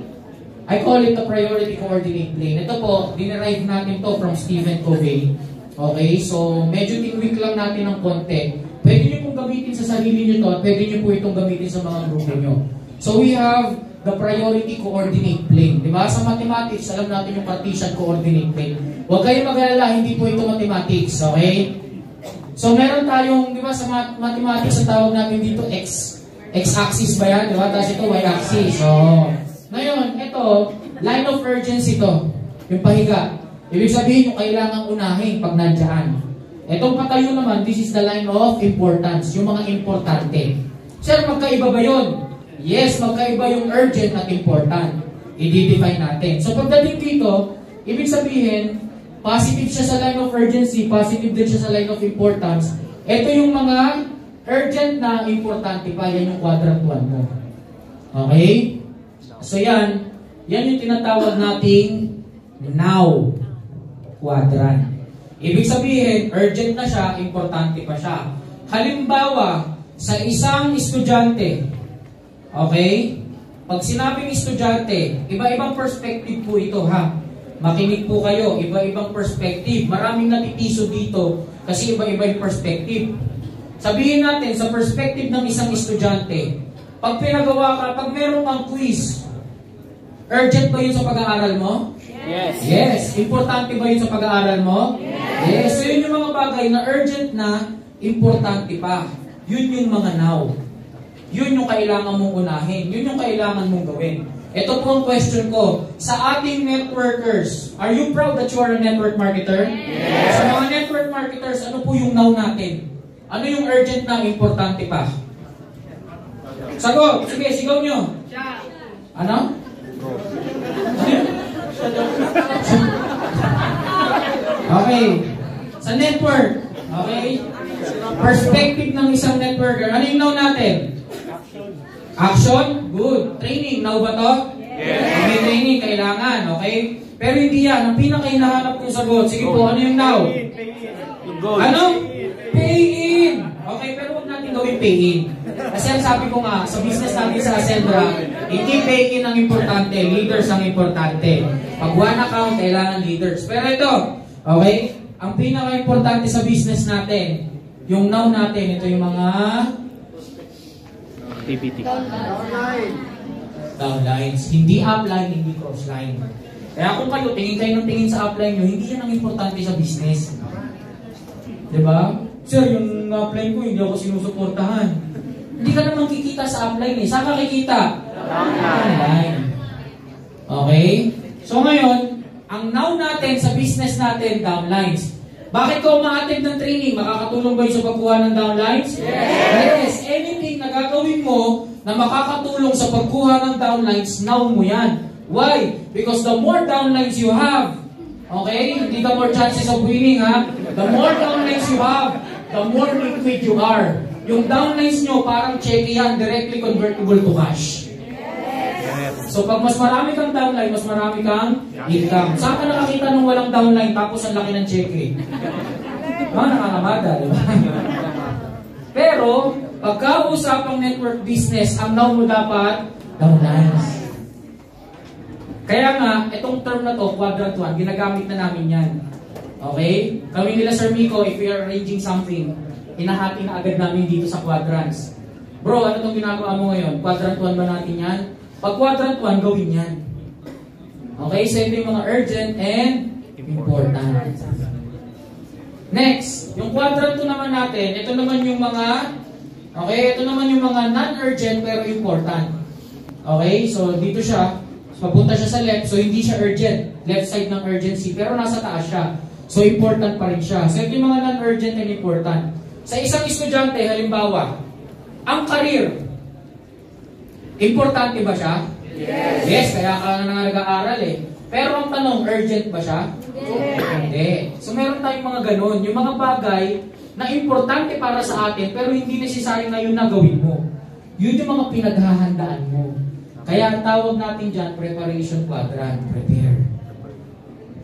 I call it the priority coordinate plane. Ito po, dinerive natin to from Stephen Covey. Okay? So, medyo tinweak lang natin ng konti. Pwede nyo pong gamitin sa sarili nyo to at pwede nyo po itong gamitin sa mga grupo nyo. So, we have the priority coordinate plane. Diba? Sa mathematics, alam natin yung Cartesian coordinate plane. Huwag kayong mag-alala, hindi po ito mathematics. Okay? So, meron tayong, di ba, sa mathematics, ang tawag natin dito, x-axis ba yan? Di ba? Tapos ito, y-axis. So, ngayon, ito, line of urgency to. Yung pahiga. Ibig sabihin, yung kailangang unahin pag nandiyan. Itong patayo naman, this is the line of importance. Yung mga importante. Sir, magkaiba ba yun? Yes, magkaiba yung urgent at important. I-define natin. So, pagdating dito, ibig sabihin, positive siya sa line of urgency, positive din siya sa line of importance. Ito yung mga urgent na importante pa, yan yung quadrant 1 mo. Okay? So yan yung tinatawag nating now quadrant. Ibig sabihin, urgent na siya, importante pa siya. Halimbawa, sa isang estudyante, okay? Pag sinabing estudyante, iba-ibang perspective po ito ha. Makinig po kayo, iba-ibang perspective. Maraming natitiso dito kasi iba-iba yung perspective. Sabihin natin, sa perspective ng isang estudyante, pag pinagawa ka, pag meron kang quiz, urgent ba yun sa pag-aaral mo?
Yes.
Yes. Importante ba yun sa pag-aaral mo? Yes. So yun yung mga bagay na urgent na, importante pa. Yun yung mga now. Yun yung kailangan mong unahin. Yun yung kailangan mong gawin. Ito po ang question ko. Sa ating networkers, are you proud that you are a network marketer? Yes. Sa mga network marketers, ano po yung now natin? Ano yung urgent na importante pa? Sagot! Sige, sigaw nyo. Ano? Okay. Sa network, okay? Perspective ng isang networker. Ano yung now natin? Action? Good. Training, now ba to? Yes. Okay, training, kailangan, okay? Pero hindi yan. Ang pinaka-hinahanap kong sagot. Sige po, ano yung now? Ano? Pay in. Okay, pero huwag natin gawin pay in. Kasi ang sabi ko nga, sa business natin sa Ascendra, hindi pay in ang importante, leaders ang importante. Pag one account, kailangan leaders. Pero ito, okay? Ang pinaka-importante sa business natin, yung now natin, ito yung mga
activity.
Downlines. Hindi upline, hindi crossline. Kaya kung kayo, tingin kayo ng tingin sa upline nyo, hindi yan ang importante sa business. Diba? Sir, yung upline ko, hindi ako sinusuportahan. Hindi ka naman kikita sa upline eh. Saan ka kikita? Downline. Okay? So ngayon, ang now natin sa business natin, downlines. Bakit ka uma-attend ng training? Makakatulong ba yun sa pagkuha ng downlines? Yes! Anything na gagawin mo na makakatulong sa pagkuha ng downlines, now mo yan. Why? Because the more downlines you have, okay? Hindi the more chances of winning, ha? The more downlines you have, the more liquid you are. Yung downlines nyo, parang cheque yan, directly convertible to cash. So pag mas marami kang downline, mas marami kang income. Saan ka nakakita nung walang downline tapos ang laki ng cheque? Nakakabada, di ba? Pero, pagka-usapang network business, ang now mo dapat, downlines. Kaya nga, itong term na to, quadrant 1, ginagamit na namin yan. Okay? Kami nila Sir Miko, if we are arranging something, hinahati na agad namin dito sa quadrants. Bro, ano itong ginagawa mo ngayon? Quadrant 1 ba natin yan? Pag quadrant 1, gawin yan. Okay? So ito yung mga urgent and important. Next, yung quadrant 2 naman natin, ito naman yung mga, okay, ito naman yung mga non-urgent pero important. Okay? So dito siya. Papunta siya sa left, so hindi siya urgent. Left side ng urgency, pero nasa taas siya. So important pa rin siya. So ito yung mga non-urgent and important. Sa isang estudyante, halimbawa, ang career, importante ba siya? Yes! Yes, kaya ka na nag-aaral eh. Pero ang tanong, urgent ba siya? Yes! Hindi. So meron tayong mga ganun. Yung mga bagay na importante para sa atin, pero hindi necessary na yun na gawin mo. Yun yung mga pinaghahandaan mo. Kaya ang tawag natin dyan, preparation quadrant. Prepare.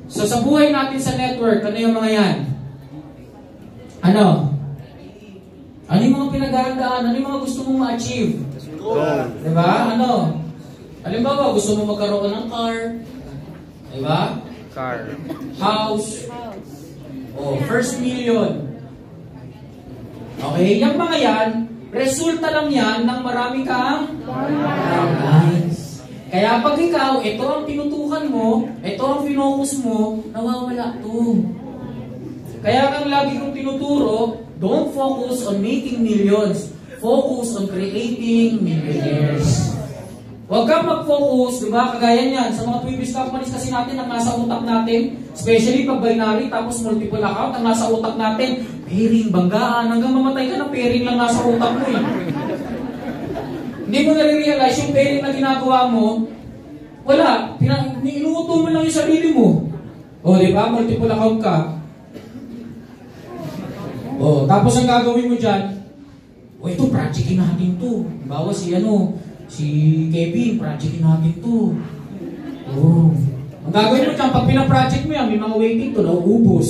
So sa buhay natin sa network, ano yung mga yan? Ano? Ano yung mga pinaghahandaan? Ano yung mga gusto mong ma-achieve? Diba? Ano? Halimbawa, gusto mo magkaroon ng car. Diba?
Car.
House. Oh, first million. Okay, yung mga yan, resulta lang yan ng marami kang nice. Kaya pag ikaw, ito ang tinutukan mo, ito ang finokus mo, nawawala to. Kaya kang lagi kong tinuturo, don't focus on making millions. Focus on creating millionaires. Huwag kang mag-focus, di ba? Kagaya niyan, sa mga previous companies kasi natin ang nasa utak natin, especially pag binary tapos multiple account, ang nasa utak natin, pairing, banggaan, hanggang mamatay ka ng pairing lang nasa utak mo eh. Hindi mo nare-realize yung pairing na ginagawa mo, wala, niinuuto mo lang yung sarili mo. O, di ba? Multiple account ka. O, tapos ang gagawin mo dyan, o ito, projectin natin to. Bawa si Kevin, projectin natin to. Oh. Ang gagawin mo dyan, pag pinaproject mo yan, may mga waiting to, nauubos.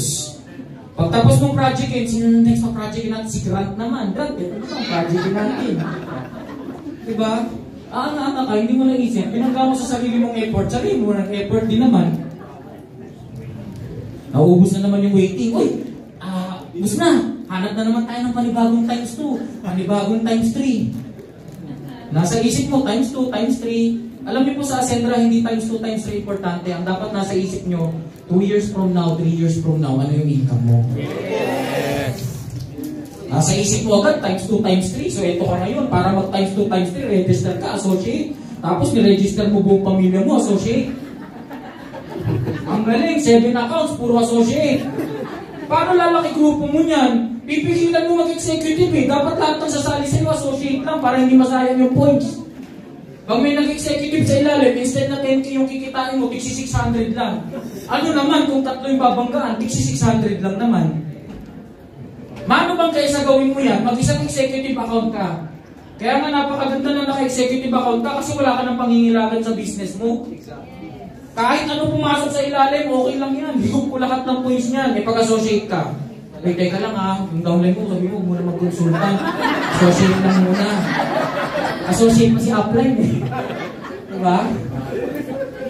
Pagtapos mong projectin, sino next pa projectin natin? Si Grant naman. Grant, ito naman, projectin natin. Diba? Ka, hindi mo naisip. Pinanggawa mo sa sarili mong effort. Sarili mo ng effort din naman. Nauubos na naman yung waiting. Uy, ubos na. Hanap na naman tayo ng panibagong times 2, panibagong times 3. Nasa isip mo, times 2, times 3. Alam niyo po sa Ascendra, hindi times 2, times 3 importante. Ang dapat nasa isip niyo, 2 years from now, 3 years from now, ano yung income mo? Yes! Nasa isip mo agad, times 2, times 3. So ito ka ngayon, para mag times 2, times 3, register ka, associate. Tapos niregister mo buong pamilya mo, associate. Ang galing, 7 accounts, puro associate. Paano lalaki grupo mo niyan? Pipigilan mo mag-executive eh. Dapat lahat ng sasali sa'yo, associate lang para hindi masayang yung points. Pag may nag-executive sa ilalim, instead na 10K yung kikitain mo, tigsi 600 lang. Ano naman kung tatlo yung babanggaan, tigsi 600 lang naman. Mano bang kaysa gawin mo yan? Mag-isang executive account ka. Kaya nga napakaganda na naka-executive account ka kasi wala ka ng pangingilagan sa business mo. Kahit ano pumasok sa ilalim, okay lang yan. Higop ko lahat ng points niyan. E pag-associate ka. Teka lang yung downline mo, sabi mo, muna mag-consultant. Associate lang muna. Associate mo si upline eh. Diba?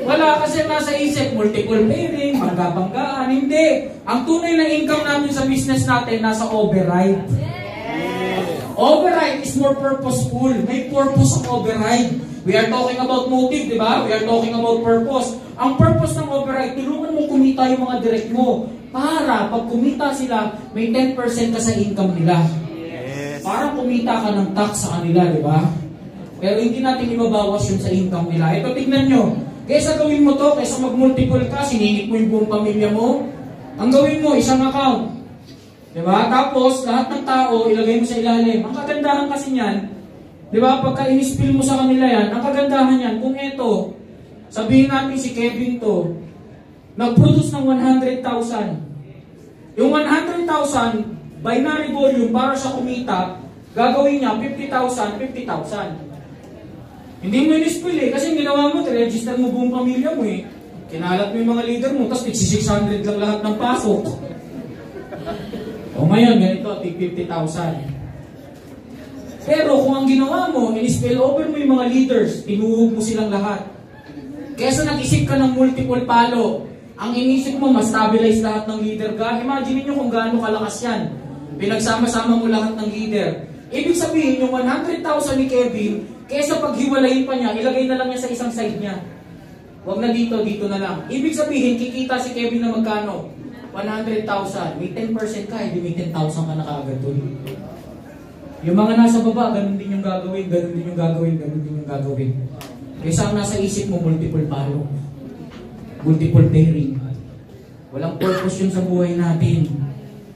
Wala kasi nasa isip, multiple pairing, bangga-banggaan. Hindi. Ang tunay na income natin sa business natin, nasa override. Override is more purposeful. May purpose ang override. We are talking about motive, di ba? We are talking about purpose. Ang purpose ng override, tulungan mo kumita yung mga direct mo. Para pag kumita sila, may 10% ka sa income nila. Yes. Para kumita ka ng tax sa kanila, di ba? Pero hindi natin ibabawas yun sa income nila. Ito, tignan nyo. Kaysa gawin mo to, kaysa mag-multiple ka, siningit mo yung buong pamilya mo, ang gawin mo, isang account. Di ba? Tapos, lahat ng tao, ilagay mo sa ilalim. Ang kagandahan kasi niyan, di ba, pagka in-spill mo sa kanila yan, ang kagandahan yan, kung ito, sabihin natin si Kevin to, nag-produce ng 100,000. Yung 100,000, binary volume, para siya kumita, gagawin niya 50,000, 50,000. Hindi mo in-spill eh, kasi ginawa mo, register mo buong pamilya mo eh. Kinalat mo yung mga leader mo, tapos 600 lang lahat ng pasok. O ngayon, ganito, 50,000. Pero kung ang ginawa mo, in-spill over mo yung mga leaders, tinuhog mo silang lahat. Kesa nag-isip ka ng multiple palo, ang inisip mo, ma-stabilize lahat ng leader ka. Imagine nyo kung gaano kalakas yan. Pinagsama-sama mo lahat ng leader. Ibig sabihin, yung 100,000 ni Kevin, kesa paghiwalayin pa niya, ilagay na lang niya sa isang side niya. Huwag na dito, dito na lang. Ibig sabihin, kikita si Kevin na magkano? 100,000. May 10% ka, hindi may 10,000 ka na kaagad doon. Yung mga nasa baba, ganun din yung gagawin, ganun din yung gagawin, ganun din yung gagawin. Kaysa ang nasa isip mo, multiple palong, multiple pairing. Walang purpose yun sa buhay natin.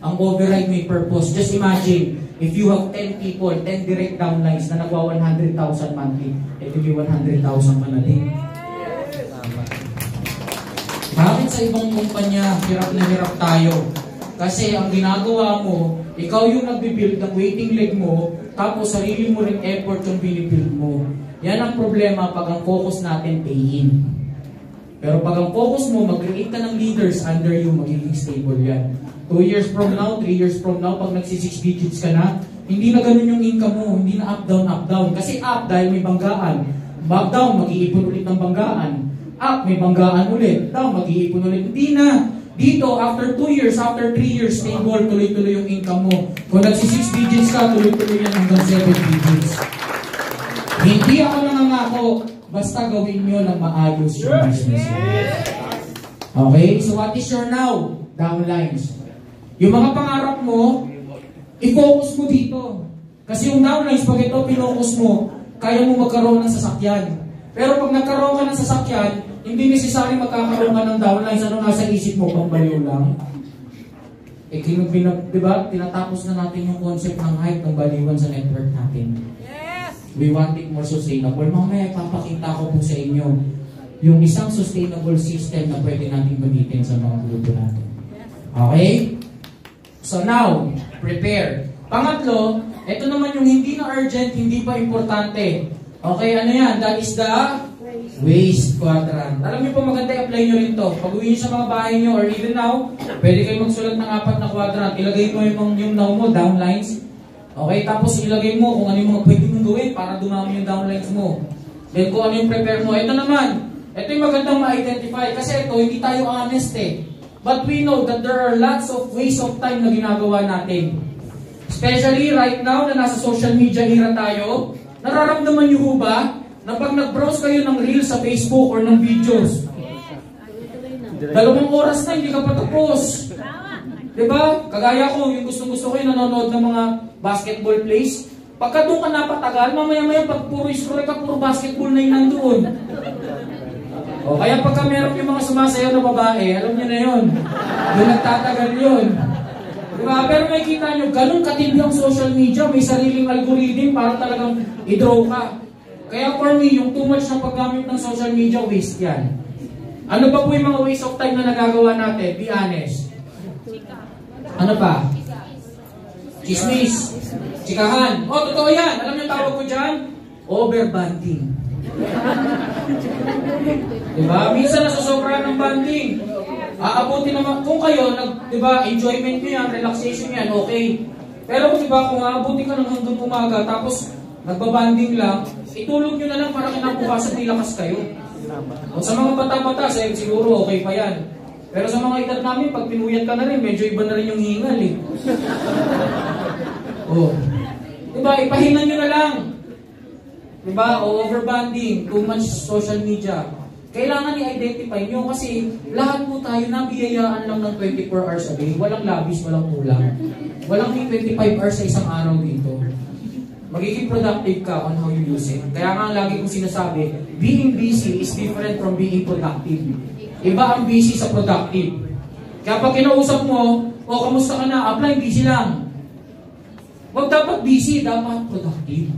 Ang override may purpose. Just imagine, if you have 10 people, 10 direct downlines na nagwa 100,000 monthly, ito yung 100,000 man na din. Bakit sa ibang kumpanya, hirap na hirap tayo? Kasi ang ginagawa mo, ikaw yung nagbibuild ng waiting leg mo, tapos sarili mo rin effort yung binibuild mo. Yan ang problema pag ang focus natin pay-in. Pero pag ang focus mo, mag-create ka ng leaders under you, magiging stable yan. 2 years from now, 3 years from now, pag nagsi-6 digits ka na, hindi na ganun yung income mo, hindi na up, down. Kasi up dahil may banggaan. Back down, mag-iipon ulit ng banggaan. Up, may banggaan ulit. Down, mag-iipon ulit. Hindi na. Dito, after 2 years, after 3 years, stable, tuloy-tuloy yung income mo. Kung nagsi-6 digits ka, tuloy-tuloy yan hanggang 7 digits. Hindi ako nangangako, basta gawin nyo ng maayos yung business. Okay? So what is your now? Downlines. Yung mga pangarap mo, i-focus mo dito. Kasi yung downlines, pag ito pinocus mo, kaya mo magkaroon ng sasakyan. Pero pag nagkaroon ka ng sasakyan, hindi necessary magkakaroon ka ng downlines. Ano nasa isip mo? Pambaliw lang. Diba? Tinatapos na natin yung concept ng hype ng baliwan sa network natin. We want it more sustainable. Mamaya, papakita ko po sa inyo yung isang sustainable system na pwede natin gamitin sa mga grupo natin. Okay? So now, prepare. Pangatlo, ito naman yung hindi na urgent, hindi pa importante. Okay, ano yan? That is the waste quadrant. Alam niyo po, maganda i-apply nyo rin to. Pag uwi nyo sa mga bahay nyo or even now, pwede kayo magsulat ng 4 na quadrant. Ilagay mo yung now mo, downlines. Okay, tapos ilagay mo kung ano yung mga pwede mong gawin para dumami yung downlines mo. Then kung ano yung prepare mo. Ito naman, ito yung magandang ma-identify. Kasi ito, hindi tayo honest eh. But we know that there are lots of waste of time na ginagawa natin. Especially right now na nasa social media era tayo, nararamdaman nyo ho ba na pag nag-browse kayo ng reels sa Facebook or ng videos, 2 oras na hindi ka pa tapos. Diba? Kagaya ko, yung gustong-gusto ko yung nanonood ng mga basketball plays. Pagka doon ka napatagal, mamaya-maya pag puro scroll ka, puro basketball na yung nandoon. O kaya pagka meron yung mga sumasayaw na babae, alam niyo na yun. Doon nagtatagal yun. Diba? Pero may kita nyo, ganun katindi ang social media, may sariling algorithm para talagang i-draw ka. Kaya for me, yung too much na paggamit ng social media, waste yan. Ano ba po yung mga waste of time na nagagawa natin? Be honest. Ano pa? Chismis. Chikahan. O, totoo yan. Alam niyo tawag ko dyan? Overbanding. Diba? Minsan nasusobra ng banding. Aabuti naman. Kung kayo, diba, enjoyment nyo yan, relaxation yan, okay. Pero diba, kung aabuti ka ng hanggang umaga, tapos nagbabanding lang, itulog nyo na lang para kinabukasan di lakas kayo. O sa mga bata-bata, siguro okay pa yan. Pero sa mga edad namin, pag pinuyat ka na rin, medyo iba na rin yung hingal eh. Oh. Diba, ipahingan nyo na lang. Diba, overbanding, too much social media. Kailangan i-identify nyo kasi lahat po tayo nabiyayaan lang ng 24 hours a day. Walang labis, walang kulang. Walang 25 hours sa isang araw dito. Magiging productive ka on how you use it. Kaya nga lagi kong sinasabi, being busy is different from being productive. Iba ang busy sa productive. Kaya pag kinausap mo, o kamusta ka na, apply, busy lang. Huwag dapat busy, dapat productive.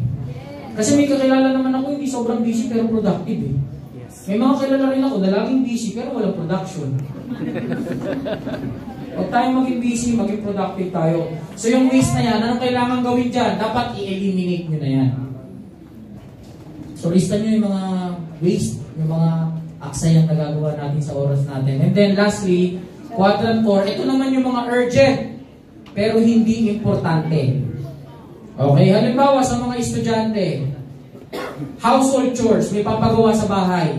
Kasi may kakilala naman ako, hindi sobrang busy pero productive eh. May mga kilala rin ako na laging busy pero walang production. Huwag tayong maging busy, maging productive tayo. So yung waste na yan, anong kailangan gawin dyan? Dapat i-eliminate nyo na yan. So lista nyo yung mga waste, yung mga aksayang nagagawa natin sa oras natin. And then lastly, quadrant 4, ito naman yung mga urgent pero hindi importante. Okay, halimbawa sa mga estudyante, household chores, may papagawa sa bahay.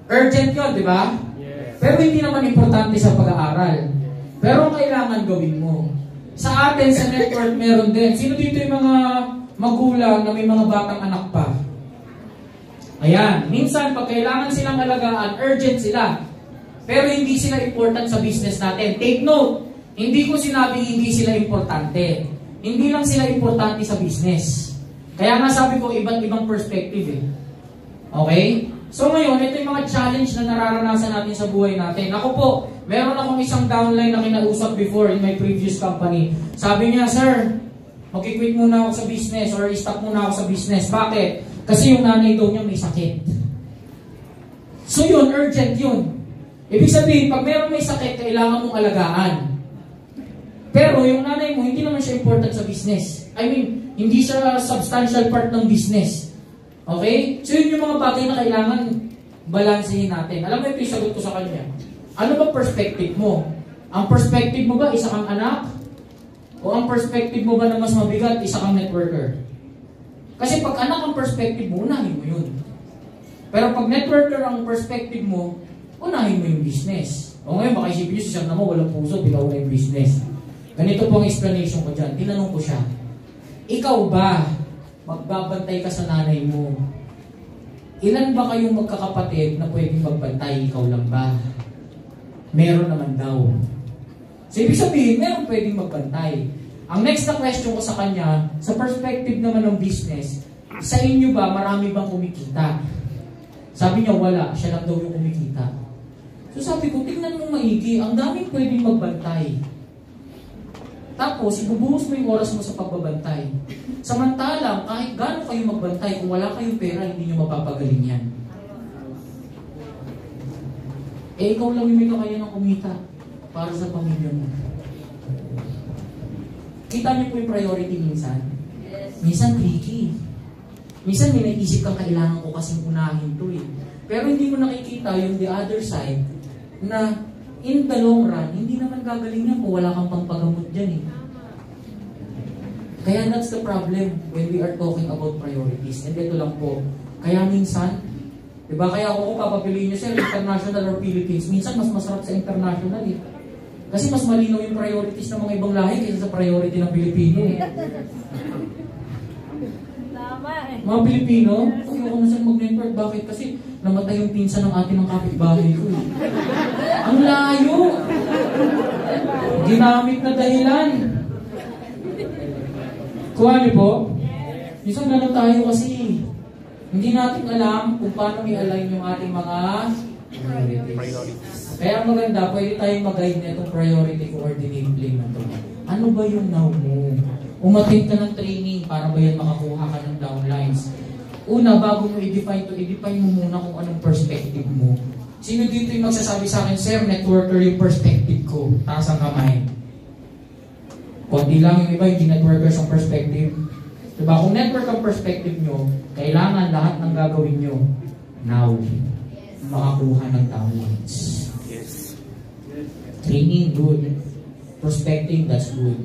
Urgent yun, di ba? Yes. Pero hindi naman importante sa pag-aaral. Pero kailangan gawin mo. Sa atin, sa network, meron din. Sino dito yung mga magulang na may mga batang anak pa? Ayan, minsan pag kailangan silang alagaan, urgent sila. Pero hindi sila important sa business natin. Take note, hindi ko sinabing hindi sila importante. Hindi lang sila importante sa business. Kaya nga sabi ko, iba't ibang perspective eh. Okay? So ngayon, ito yung mga challenge na nararanasan natin sa buhay natin. Ako po, meron akong isang downline na kinausap before in my previous company. Sabi niya, sir, mag-quit muna ako sa business or stop muna ako sa business. Bakit? Kasi yung nanay daw niya may sakit. So yun, urgent yun. Ibig sabihin, pag meron may sakit, kailangan mong alagaan. Pero yung nanay mo, hindi naman siya important sa business. I mean, hindi siya substantial part ng business. Okay? So yun yung mga bagay na kailangan balansehin natin. Alam mo ito yung sagot ko sa kanya. Ano ba perspective mo? Ang perspective mo ba, isa kang anak? O ang perspective mo ba na mas mabigat, isa kang networker? Kasi pag anak ang perspective mo, unahin mo yun. Pero pag networker ang perspective mo, unahin mo yung business. O ngayon, baka isipin nyo, si Sir naman walang puso, binaw na yung business. Ganito po ang explanation ko dyan. Tinanong ko siya, ikaw ba, magbabantay ka sa nanay mo? Ilan ba kayong magkakapatid na pwedeng magbantay? Ikaw lang ba? Meron naman daw. So, ibig sabihin, meron pwedeng magbantay. Ang next na question ko sa kanya, sa perspective naman ng business, sa inyo ba, marami bang kumikita? Sabi niya, wala. Siya lang daw yung kumikita. So sabi ko, tingnan mo maigi, ang daming pwedeng magbantay. Tapos, ibubuhos mo yung oras mo sa pagbabantay. Samantalang, kahit gaano kayo magbantay, kung wala kayong pera, hindi nyo mapapagaling yan. Eh, ikaw lang yung may kaya ng kumita para sa pamilya mo. Kita niyo po yung priority minsan? Minsan tricky. Minsan may naisip kang kailangan ko kasing unahin to eh. Pero hindi mo nakikita yung the other side na in the long run, hindi naman gagaling yan kung wala kang pampagamot dyan eh. Kaya that's the problem when we are talking about priorities. And ito lang po, kaya minsan, diba, kaya ako papapiliin nyo sir, international or Philippines, minsan mas masarap sa international eh. Kasi mas malinaw yung priorities ng mga ibang lahi kaysa sa priority ng Pilipino eh. Mga Pilipino, ayoko na siyang mag-network. Bakit? Kasi namatay yung pinsan ng atin ng kapitbahay ko. Ang layo! Ginamit na dahilan. Kuha niyo po? Minsan gano'n tayo kasi hindi natin alam kung paano i-align yung ating mga priorities. Kaya maganda, pwede tayong mag-guide na itong priority coordinate plan na ito. Ano ba yung now mo? Umattend ka ng training para ba yan makakuha ka ng downlines? Una, bago mo i-define to, i-define mo muna kung anong perspective mo. Sino dito yung magsasabi sa akin, sir, networker yung perspective ko. Taas ang kamay. Kunti lang yung iba, hindi networkers ang perspective. Diba? Kung network ang perspective nyo, kailangan lahat ng gagawin nyo now makakuha ng downlines. Training, good. Prospecting, that's good.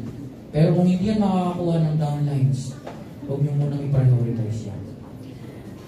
Pero kung hindi yan makakakuha ng downlines, huwag nyo munang i-prioritize yan.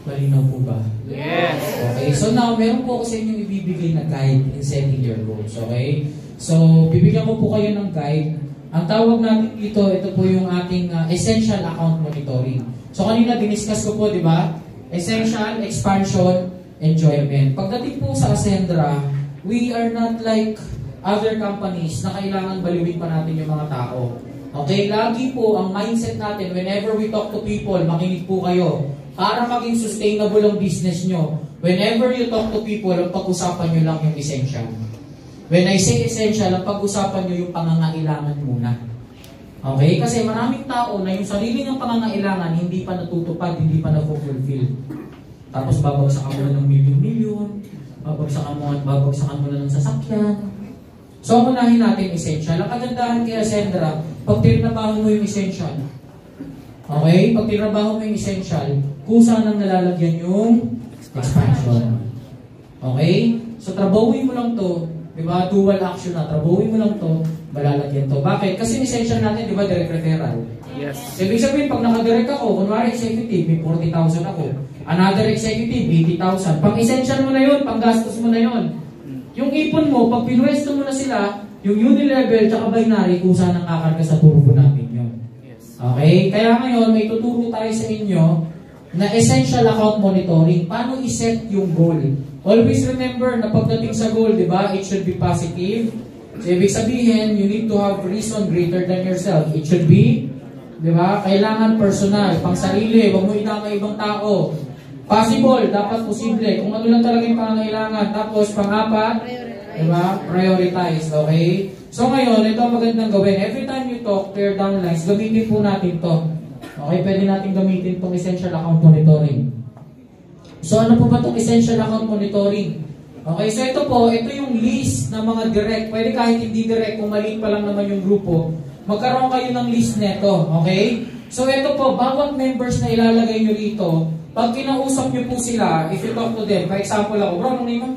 Malinaw po ba?
Yes!
Okay, so now, meron po ako sa inyong ibibigay na guide in setting your goals, okay? So, bibigyan ko po kayo ng guide. Ang tawag natin dito, ito po yung ating essential account monitoring. So, kanina diniscuss ko po, di ba? Essential, expansion, enjoyment. Pagdating po sa Ascendra, we are not like other companies na kailangan baliwin pa natin yung mga tao. Okay, lagi po ang mindset natin, whenever we talk to people, makinig po kayo. Para maging sustainable ang business nyo, whenever you talk to people, ang pag-usapan nyo lang yung essential. When I say essential, ang pag-usapan nyo yung pangangailangan muna. Okay? Kasi maraming tao na yung sarili ng pangangailangan hindi pa natutupad, hindi pa na-fulfill. Tapos babagsakan mo na ng milyon-milyon, babagsakan mo na ng sasakyan. So, unahin natin essential. Ang kagandahan kay Ascendra, pag tinabaho mo yung essential, okay? Pag tinabaho mo yung essential, kusa nang nalalagyan yung expansion. Okay? So, trabahuin mo lang to, di ba? Dual action na. Trabahuin mo lang to, malalagyan to. Bakit? Kasi essential natin, di ba? Direct referral.
Yes.
So, ibig sabihin, pag nakadirect ako, kunwari executive, may 40,000 ako. Another executive, 80,000. Pang essential mo na yun, pang gastos mo na yun. Yung ipon mo, pag pinuwesto mo na sila, yung unilevel tsaka binary, kung saan ang kakarga sa turbo natin yun.
Yes.
Okay? Kaya ngayon, may tuturo tayo sa inyo na essential account monitoring. Paano i-set yung goal? Always remember na pagdating sa goal, di ba, it should be positive. So, ibig sabihin, you need to have reason greater than yourself. It should be, di ba, kailangan personal, pang sarili, huwag mo idama ibang tao. Possible, dapat posible. Kung ano lang talaga yung pangangailangan. Tapos, pang-apat, diba? Prioritize, okay? So ngayon, ito ang magandang gawin. Every time you talk, clear down lines, gamitin po natin to. Okay, pwede natin gamitin itong essential account monitoring. So ano po ba itong essential account monitoring? Okay, so ito po, ito yung list ng mga direct. Pwede kahit hindi direct, kung maliit pa lang naman yung grupo, magkaroon kayo ng list neto. Okay? So ito po, bawat members na ilalagay nyo dito, pag kinausap nyo po sila, if you talk to them, for example ako, bro, anong name mo?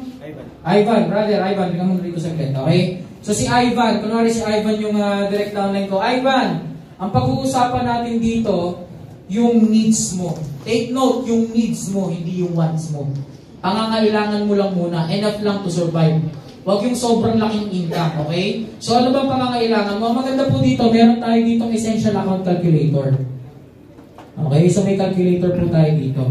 Ivan, brother, Ivan, bigyan mo dito saglit, okay? So si Ivan, kunwari si Ivan yung direct downline ko. Ivan, ang pag-uusapan natin dito, yung needs mo. Take note, yung needs mo, hindi yung wants mo. Pangangailangan mo lang muna, enough lang to survive. Huwag yung sobrang laking income, okay? So ano ba pangangailangan mo? Maganda po dito, meron tayo ditong essential account calculator. Okay, so may calculator po tayo dito.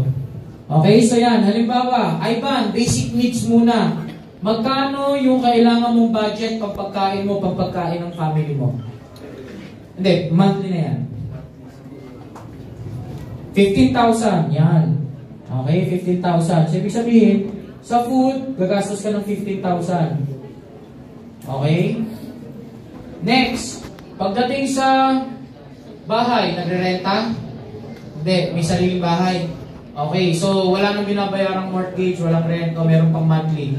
Okay, so yan, halimbawa, Ivan, basic needs muna. Magkano yung kailangan mong budget pampagkain mo, pampagkain ng family mo? Hindi, monthly na yan. 15,000, yan. Okay, 15,000. So, ibig sabihin, sa food, gagastos ka ng 15,000. Okay? Next, pagdating sa bahay, nagre-renta? Hindi, may sariling bahay. Okay, so wala nang binabayarang mortgage, walang rento, meron pang monthly.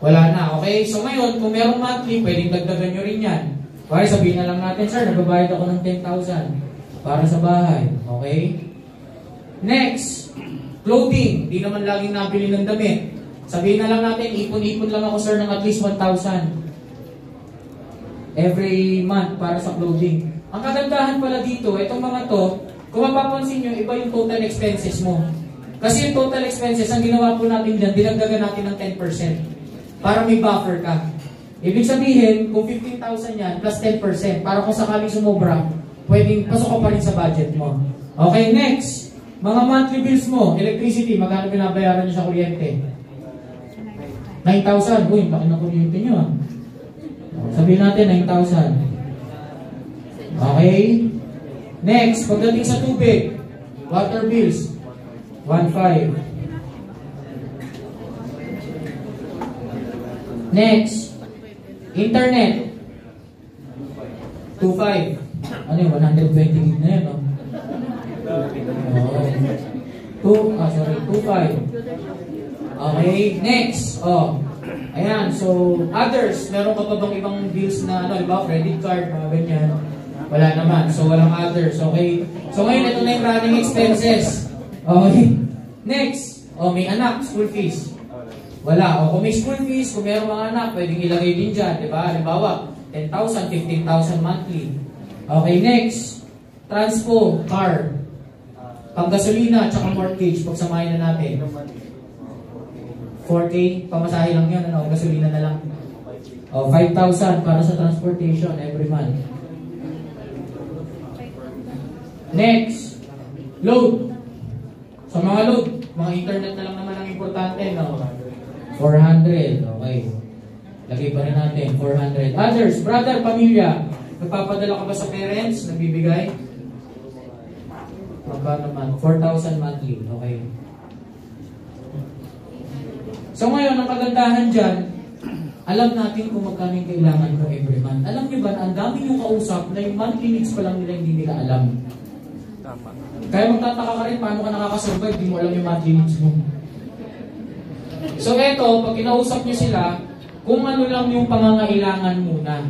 Wala na, okay? So ngayon, kung merong monthly, pwedeng dagdagan nyo rin yan. Kaya sabihin na lang natin, sir, nagbabayad ako ng 10,000 para sa bahay. Okay? Next, clothing. Di naman laging nabili ng damit. Sabihin na lang natin, ipon-ipon lang ako, sir, ng at least 1,000 every month para sa clothing. Ang kagandahan pala dito, itong mga to, kung mapapansin nyo, iba yung total expenses mo. Kasi yung total expenses, ang ginawa po natin dyan, dinagdagan natin ng 10%. Para may buffer ka. Ibig sabihin, kung 15,000 yan, plus 10%, para kung sakaling sumobra, pwedeng pasok ka pa rin sa budget mo. Okay, next. Mga monthly bills mo, electricity, magkano binabayaran nyo sa kuryente? 9,000. Uy, laki na kuryente nyo. Sabihin natin, 9,000. Okay? Next, pagdating sa tubig, water bills, 1,500. Next, internet, 2,500. Ano yun, 120 gig na yan, no? Oh. 2,500. Okay, next, ayan, so, others, meron ka pa bang ibang bills na, ano, diba, credit card, mga ganyan? Wala naman. So, walang others. Okay? So, ngayon, ito na yung running expenses. Okay? Next. May anak. School fees. Wala. Kung may school fees, kung mayroong mga anak, pwedeng ilagay din dyan. Diba? Halimbawa, 10,000, 15,000 monthly. Okay, next. Transpo, car. Panggasolina, tsaka mortgage. Pagsamahin na natin. 4K, pamasahe lang yun. Ano? Gasolina na lang. 5,000 para sa transportation every month. Next, load. Sa mga load, mga internet na lang naman ang importante, no? 400, okay. Lagay pa rin natin, 400. Others, brother, pamilya. Nagpapadala ka ba sa parents? Nagbibigay? Magba naman, 4,000 monthly, okay. So ngayon, ang kagandahan dyan, alam natin kung magkano yung kailangan mo every month. Alam nyo ba, ang dami yung kausap na yung monthly needs pa lang nila hindi nila alam. Kaya magtataka ka rin paano ka nakakasurvive, di mo alam yung monthly needs mo. So eto, pag kinausap nyo sila, kung ano lang yung pangangailangan muna.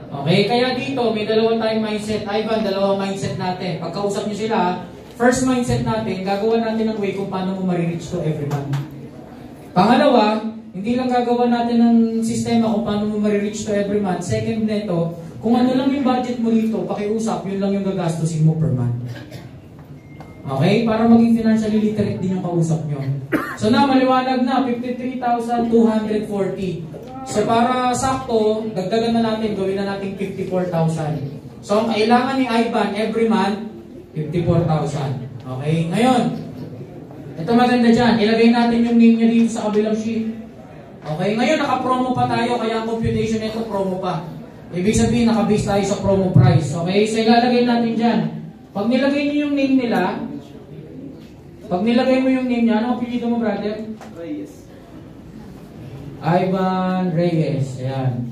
Okay, kaya dito, may dalawang tayong mindset. Ivan, dalawang mindset natin. Pagkausap nyo sila, first mindset natin, gagawa natin ng way kung paano mo marireach to every month. Pangalawa, hindi lang gagawa natin ng sistema kung paano mo marireach to every month. Second neto, kung ano lang yung budget mo dito, pakiusap, yun lang yung gagastusin mo per month. Okay? Para maging financially literate din yung kausap nyo. So na, maliwanag na, 53,240. So para sakto, dagdagan na natin, gawin na natin 54,000. So ang kailangan ni Ivan every month, 54,000. Okay? Ngayon, ito maganda dyan. Ilagay natin yung name niya dito sa kabilang sheet. Okay? Ngayon, naka-promo pa tayo, kaya ang computation nito promo pa. Ibig sabihin, naka-base tayo sa promo price. Okay? So ilalagay natin dyan. Pag nilagay niyo yung name nila, Pag nilagay mo yung name niya, ano ang apelyido mo, brother?
Reyes.
Ivan Reyes. Ayan.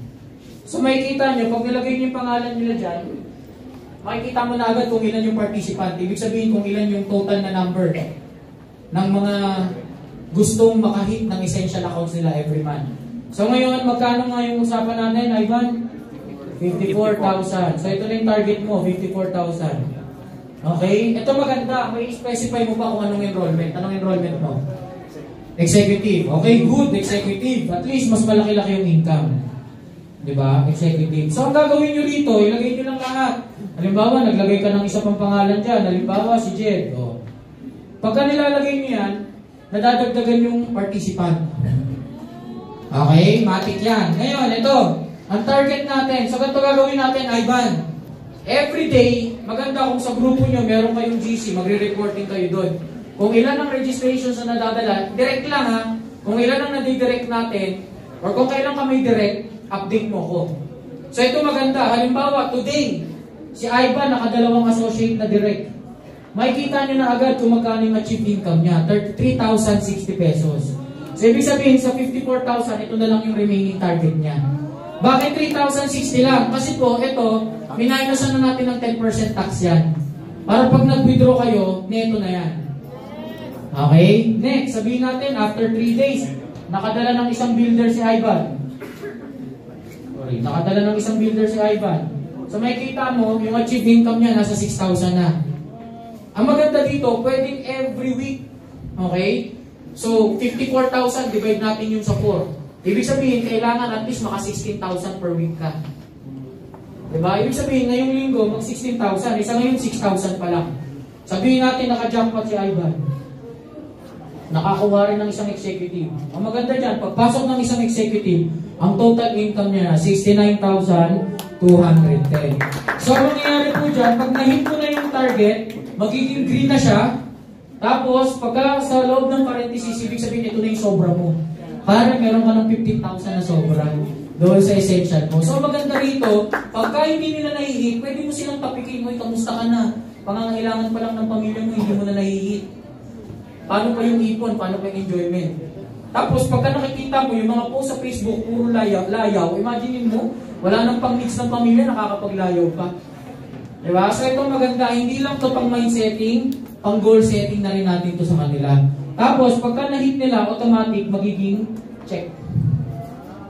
So makikita nyo, pag nilagay nyo yung pangalan nila dyan, makikita mo na agad kung ilan yung participant. Ibig sabihin kung ilan yung total na number ng mga gustong makahit ng essential accounts nila every month. So ngayon, magkano nga yung usapan natin, Ivan? 54,000. So ito na yung target mo, 54,000. Okay? Ito maganda. May specify mo pa kung anong enrollment. Anong enrollment mo? Executive. Okay, good. Executive. At least mas malaki-laki yung income. Diba? Executive. So ang gagawin nyo rito, ilagay nyo lang lahat. Halimbawa, naglagay ka ng isa pang pangalan dyan. Halimbawa, si Jed. O. Pagka nilalagay nyo yan, nadadagdagan yung participant. Okay? Matik yan. Ngayon, ito. Ang target natin. So ganito gagawin natin, Ivan. Every day, maganda kung sa grupo nyo meron kayong GC, magre-reporting kayo doon. Kung ilan ang registrations na nadadala, direct lang ha. Kung ilan ang nadidirect natin, or kung kailan ka may direct, update mo ko. So ito maganda. Halimbawa, today, si Ivan nakadalawang associate na direct. Makikita nyo na agad kung magkano yung achieved income niya. 33,060 pesos. So ibig sabihin, sa 54,000, ito na lang yung remaining target niya. Bakit 3,060 lang? Kasi po, ito, minusan na natin ng 10% tax yan. Para pag nag-withdraw kayo, neto na yan. Okay? Next, sabihin natin, after 3 days, nakadala ng isang builder si Ivan. Sorry, nakadala ng isang builder si Ivan. So makikita mo, yung achieved income niya, nasa 6,000 na. Ang maganda dito, pwedeng every week. Okay? So, 54,000, divide natin yung sa 4. Ibig sabihin, kailangan at least maka 16,000 per week ka. Diba? Ibig sabihin, ngayong linggo, mag 16,000. Isa ngayon, 6,000 pa lang. Sabihin natin, naka-jackpot si Ivan. Nakakuha rin ng isang executive. Ang maganda dyan, pagpasok ng isang executive, ang total income niya, 69,210. So, ang nangyayari po dyan, pag na-hit mo na yung target, magiging green na siya. Tapos, pagka sa loob ng parenthesis, ibig sabihin, ito na yung sobra mo. Para meron ka ng 15,000 na sobra doon sa essential mo. So maganda rito, pagka hindi nila nahihit, pwede mo silang tapikin mo, kamusta ka na? Pangangailangan pa lang ng pamilya mo, hindi mo na nahihit. Paano pa yung ipon? Paano pa yung enjoyment? Tapos pagka nakikita mo yung mga post sa Facebook, puro layaw, imagine mo, wala nang pang-mix ng pamilya, nakakapaglayaw pa. Diba? So ito maganda, hindi lang to pang mind setting, pang goal setting na rin natin to sa kanila. Tapos, pagka na-hit nila, automatic magiging check.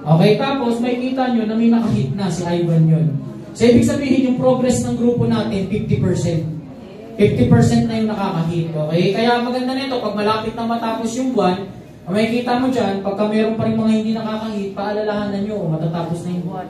Okay, tapos may kita nyo na may nakahit na si Ivan yun. So, ibig sabihin yung progress ng grupo natin, 50%. 50% na yung nakakahit. Okay, kaya maganda nito, pag malapit na matapos yung buwan, may kita mo dyan, pagka meron pa rin mga hindi nakakahit, paalalahanan nyo, matatapos na yung buwan.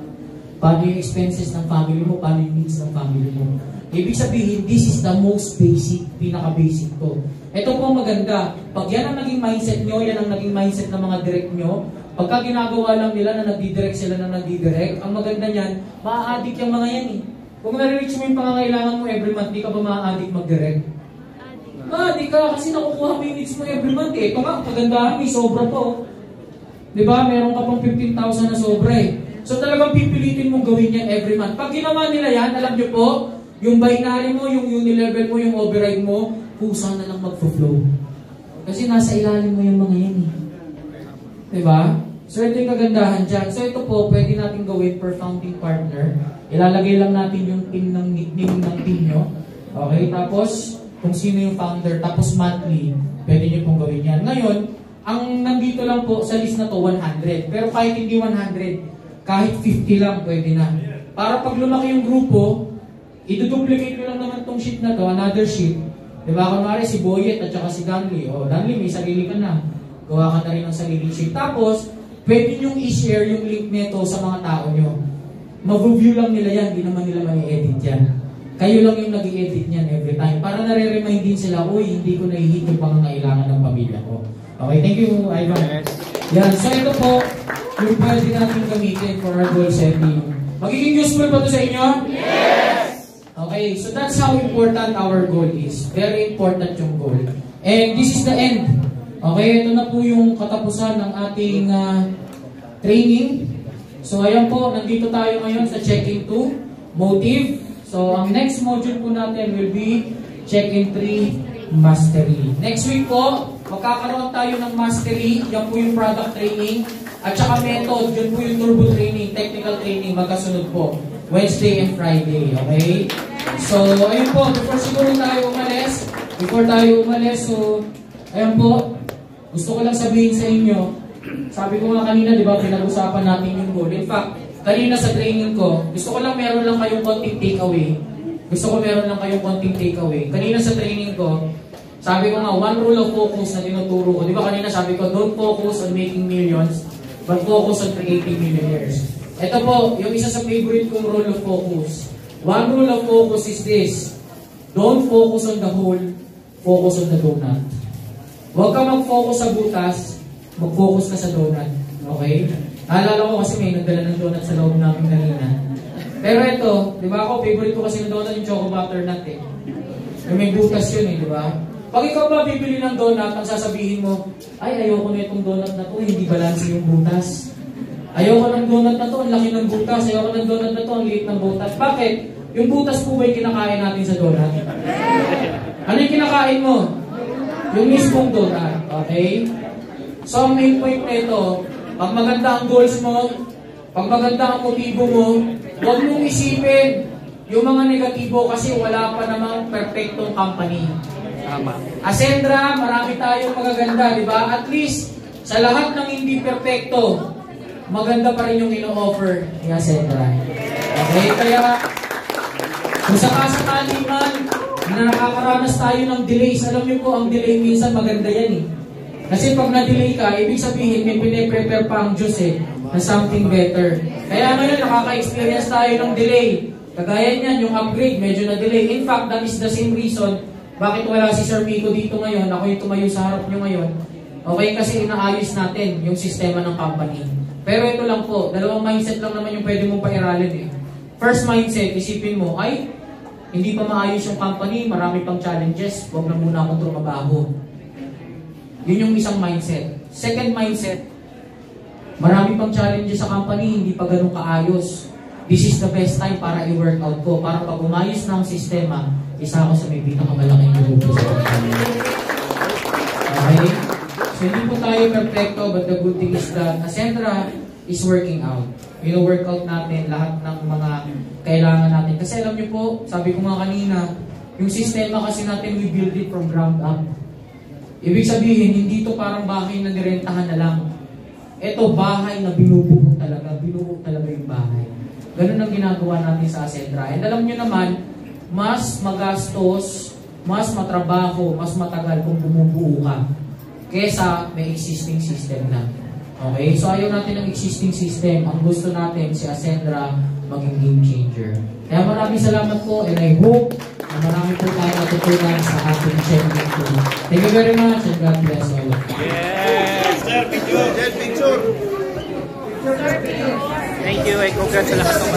Paano yung expenses ng family mo, paano yung needs ng family mo. Ibig sabihin, this is the most basic, pinaka-basic to. Ito po maganda. Pag yan ang naging mindset nyo, yan ang naging mindset ng mga direct nyo, pagka ginagawa lang nila na nagdidirect sila na nagdidirect, ang maganda niyan, maa-addict yung mga yan eh. Kung nare-reach mo yung pangangailangan mo every month, di ka ba maa-addict mag-direct? Ma-addict ka kasi nakukuha mo yung needs mo every month eh. Ito nga, pagandahan, may sobra po. Diba? Meron ka pang 15,000 na sobra eh. So talagang pipilitin mong gawin yan every month. Pag ginawa nila yan, alam nyo po, yung binary mo, yung unilevel mo, yung override mo, kusa na lang mag-flow. Kasi nasa ilalim mo yung mga yan eh. Diba? So ito yung kagandahan dyan. So ito po, pwede natin gawin per founding partner. Ilalagay lang natin yung team ng nickname ng team nyo. Okay? Tapos, kung sino yung founder. Tapos monthly, pwede nyo pong gawin yan. Ngayon, ang nandito lang po sa list na to, 100. Pero kahit hindi 100, kahit 50 lang, pwede na. Para pag lumaki yung grupo, i-duplicate ko lang naman tong sheet na to, another sheet. Diba? Kunwari si Boyet at saka si Danley. O, Danley, may sarili ka na. Gawa ka na rin ng sarili sheet. Tapos, pwede nyo i-share yung link nito sa mga tao nyo. Mag-view lang nila yan, hindi naman nila mag-i-edit yan. Kayo lang yung nag-i-edit yan every time. Para nare-remind din sila, uy, hindi ko na-hit yung pangangailangan ng pamilya ko. Okay, thank you, Ivan. Yan, so ito po, yung pwede natin gamitin for our goal setting. Magiging useful ba ito sa inyo? Yes! Okay, so that's how important our goal is. Very important yung goal. And this is the end. Okay, ito na po yung katapusan ng ating training. So ayan po, nandito tayo ngayon sa check-in 2, motive. So ang next module po natin will be check-in 3, Mastery. Next week po, magkakaroon tayo ng Mastery. Yan po yung product training. At saka method, yun po yung turbo training, technical training, magkasunod po. Wednesday and Friday, okay? So, ayun po, before tayo umalis, so, ayun po, gusto ko lang sabihin sa inyo, sabi ko nga kanina, di ba, pinag-usapan natin yung goal. In fact, kanina sa training ko, gusto ko lang meron lang kayong konting takeaway. Kanina sa training ko, sabi ko nga, one rule of focus na tinuturo ko. Di ba kanina sabi ko, don't focus on making millions, but focus on creating millionaires. Ito po, yung isa sa favorite kong rule of focus. One rule of focus is this. Don't focus on the hole, focus on the donut. Huwag ka mag-focus sa butas, mag-focus ka sa donut. Okay? Naalala ko kasi may nagdala ng donut sa loob namin kanina. Pero ito, di ba ako, favorite ko kasi ng donut yung choco butternut eh. May butas yun eh, di ba? Pag ikaw ba bibili ng donut, ang sasabihin mo, ay, ayoko na itong donut na to, hindi balanse yung butas. Ayoko ng donut na to, ang laki ng butas. Ayoko ng donut na to, ang liit ng butas. Bakit? Yung butas po ba yung kinakain natin sa donut? Ano yung kinakain mo? Yung mismong donut. Okay? So, ang main point na ito, pag maganda ang goals mo, pag maganda ang motibo mo, huwag mong isipin yung mga negatibo kasi wala pa namang perfectong company.
Tama.
Ascendra, marami tayong magaganda, di ba? At least, sa lahat ng hindi perfecto, maganda pa rin yung ino-offer ni Ascendra. Okay? Kaya, kung sakasakali man na nakakaranas tayo ng delays, alam niyo po, ang delay minsan maganda yan eh. Kasi pag na-delay ka, ibig sabihin, may pine-prepare pa ang Diyos eh, na something better. Kaya ngayon, nakaka-experience tayo ng delay. Kagaya niyan, yung upgrade, medyo na-delay. In fact, that is the same reason bakit wala si Sir Miko dito ngayon, ako yung tumayo sa harap nyo ngayon. Okay, kasi inaayos natin yung sistema ng company. Pero ito lang po, dalawang mindset lang naman yung pwede mong pairalin eh. First mindset, isipin mo, ay, hindi pa maayos yung company, marami pang challenges, huwag na muna akong trumabaho. Yun yung isang mindset. Second mindset, marami pang challenges sa company, hindi pa ganun kaayos. This is the best time para i-workout ko, para pag umayos na ang sistema, isa ako sa may pinakamalaking grupo sa company. Okay? So hindi po tayo perfecto, but the good thing is that Ascendra is working out. Workout natin lahat ng mga kailangan natin. Kasi alam niyo po, sabi ko nga kanina, yung sistema kasi natin, we build it from ground up. Ibig sabihin, hindi to parang bahay na nirentahan na lang. Ito, bahay na binubuo talaga yung bahay. Ganun ang ginagawa natin sa Ascendra. And alam niyo naman, mas magastos, mas matrabaho, mas matagal kung bumubuo ka kesa may existing system na. Okay? So ayaw natin ng existing system. Ang gusto natin si Ascendra maging game changer. Kaya maraming salamat po and I hope na marami po tayo natutunan sa ating check-in po. Thank you very much and God bless all of you.
Yes!
Sir, picture! Yes, picture!
Thank you and congrats sa lahat ng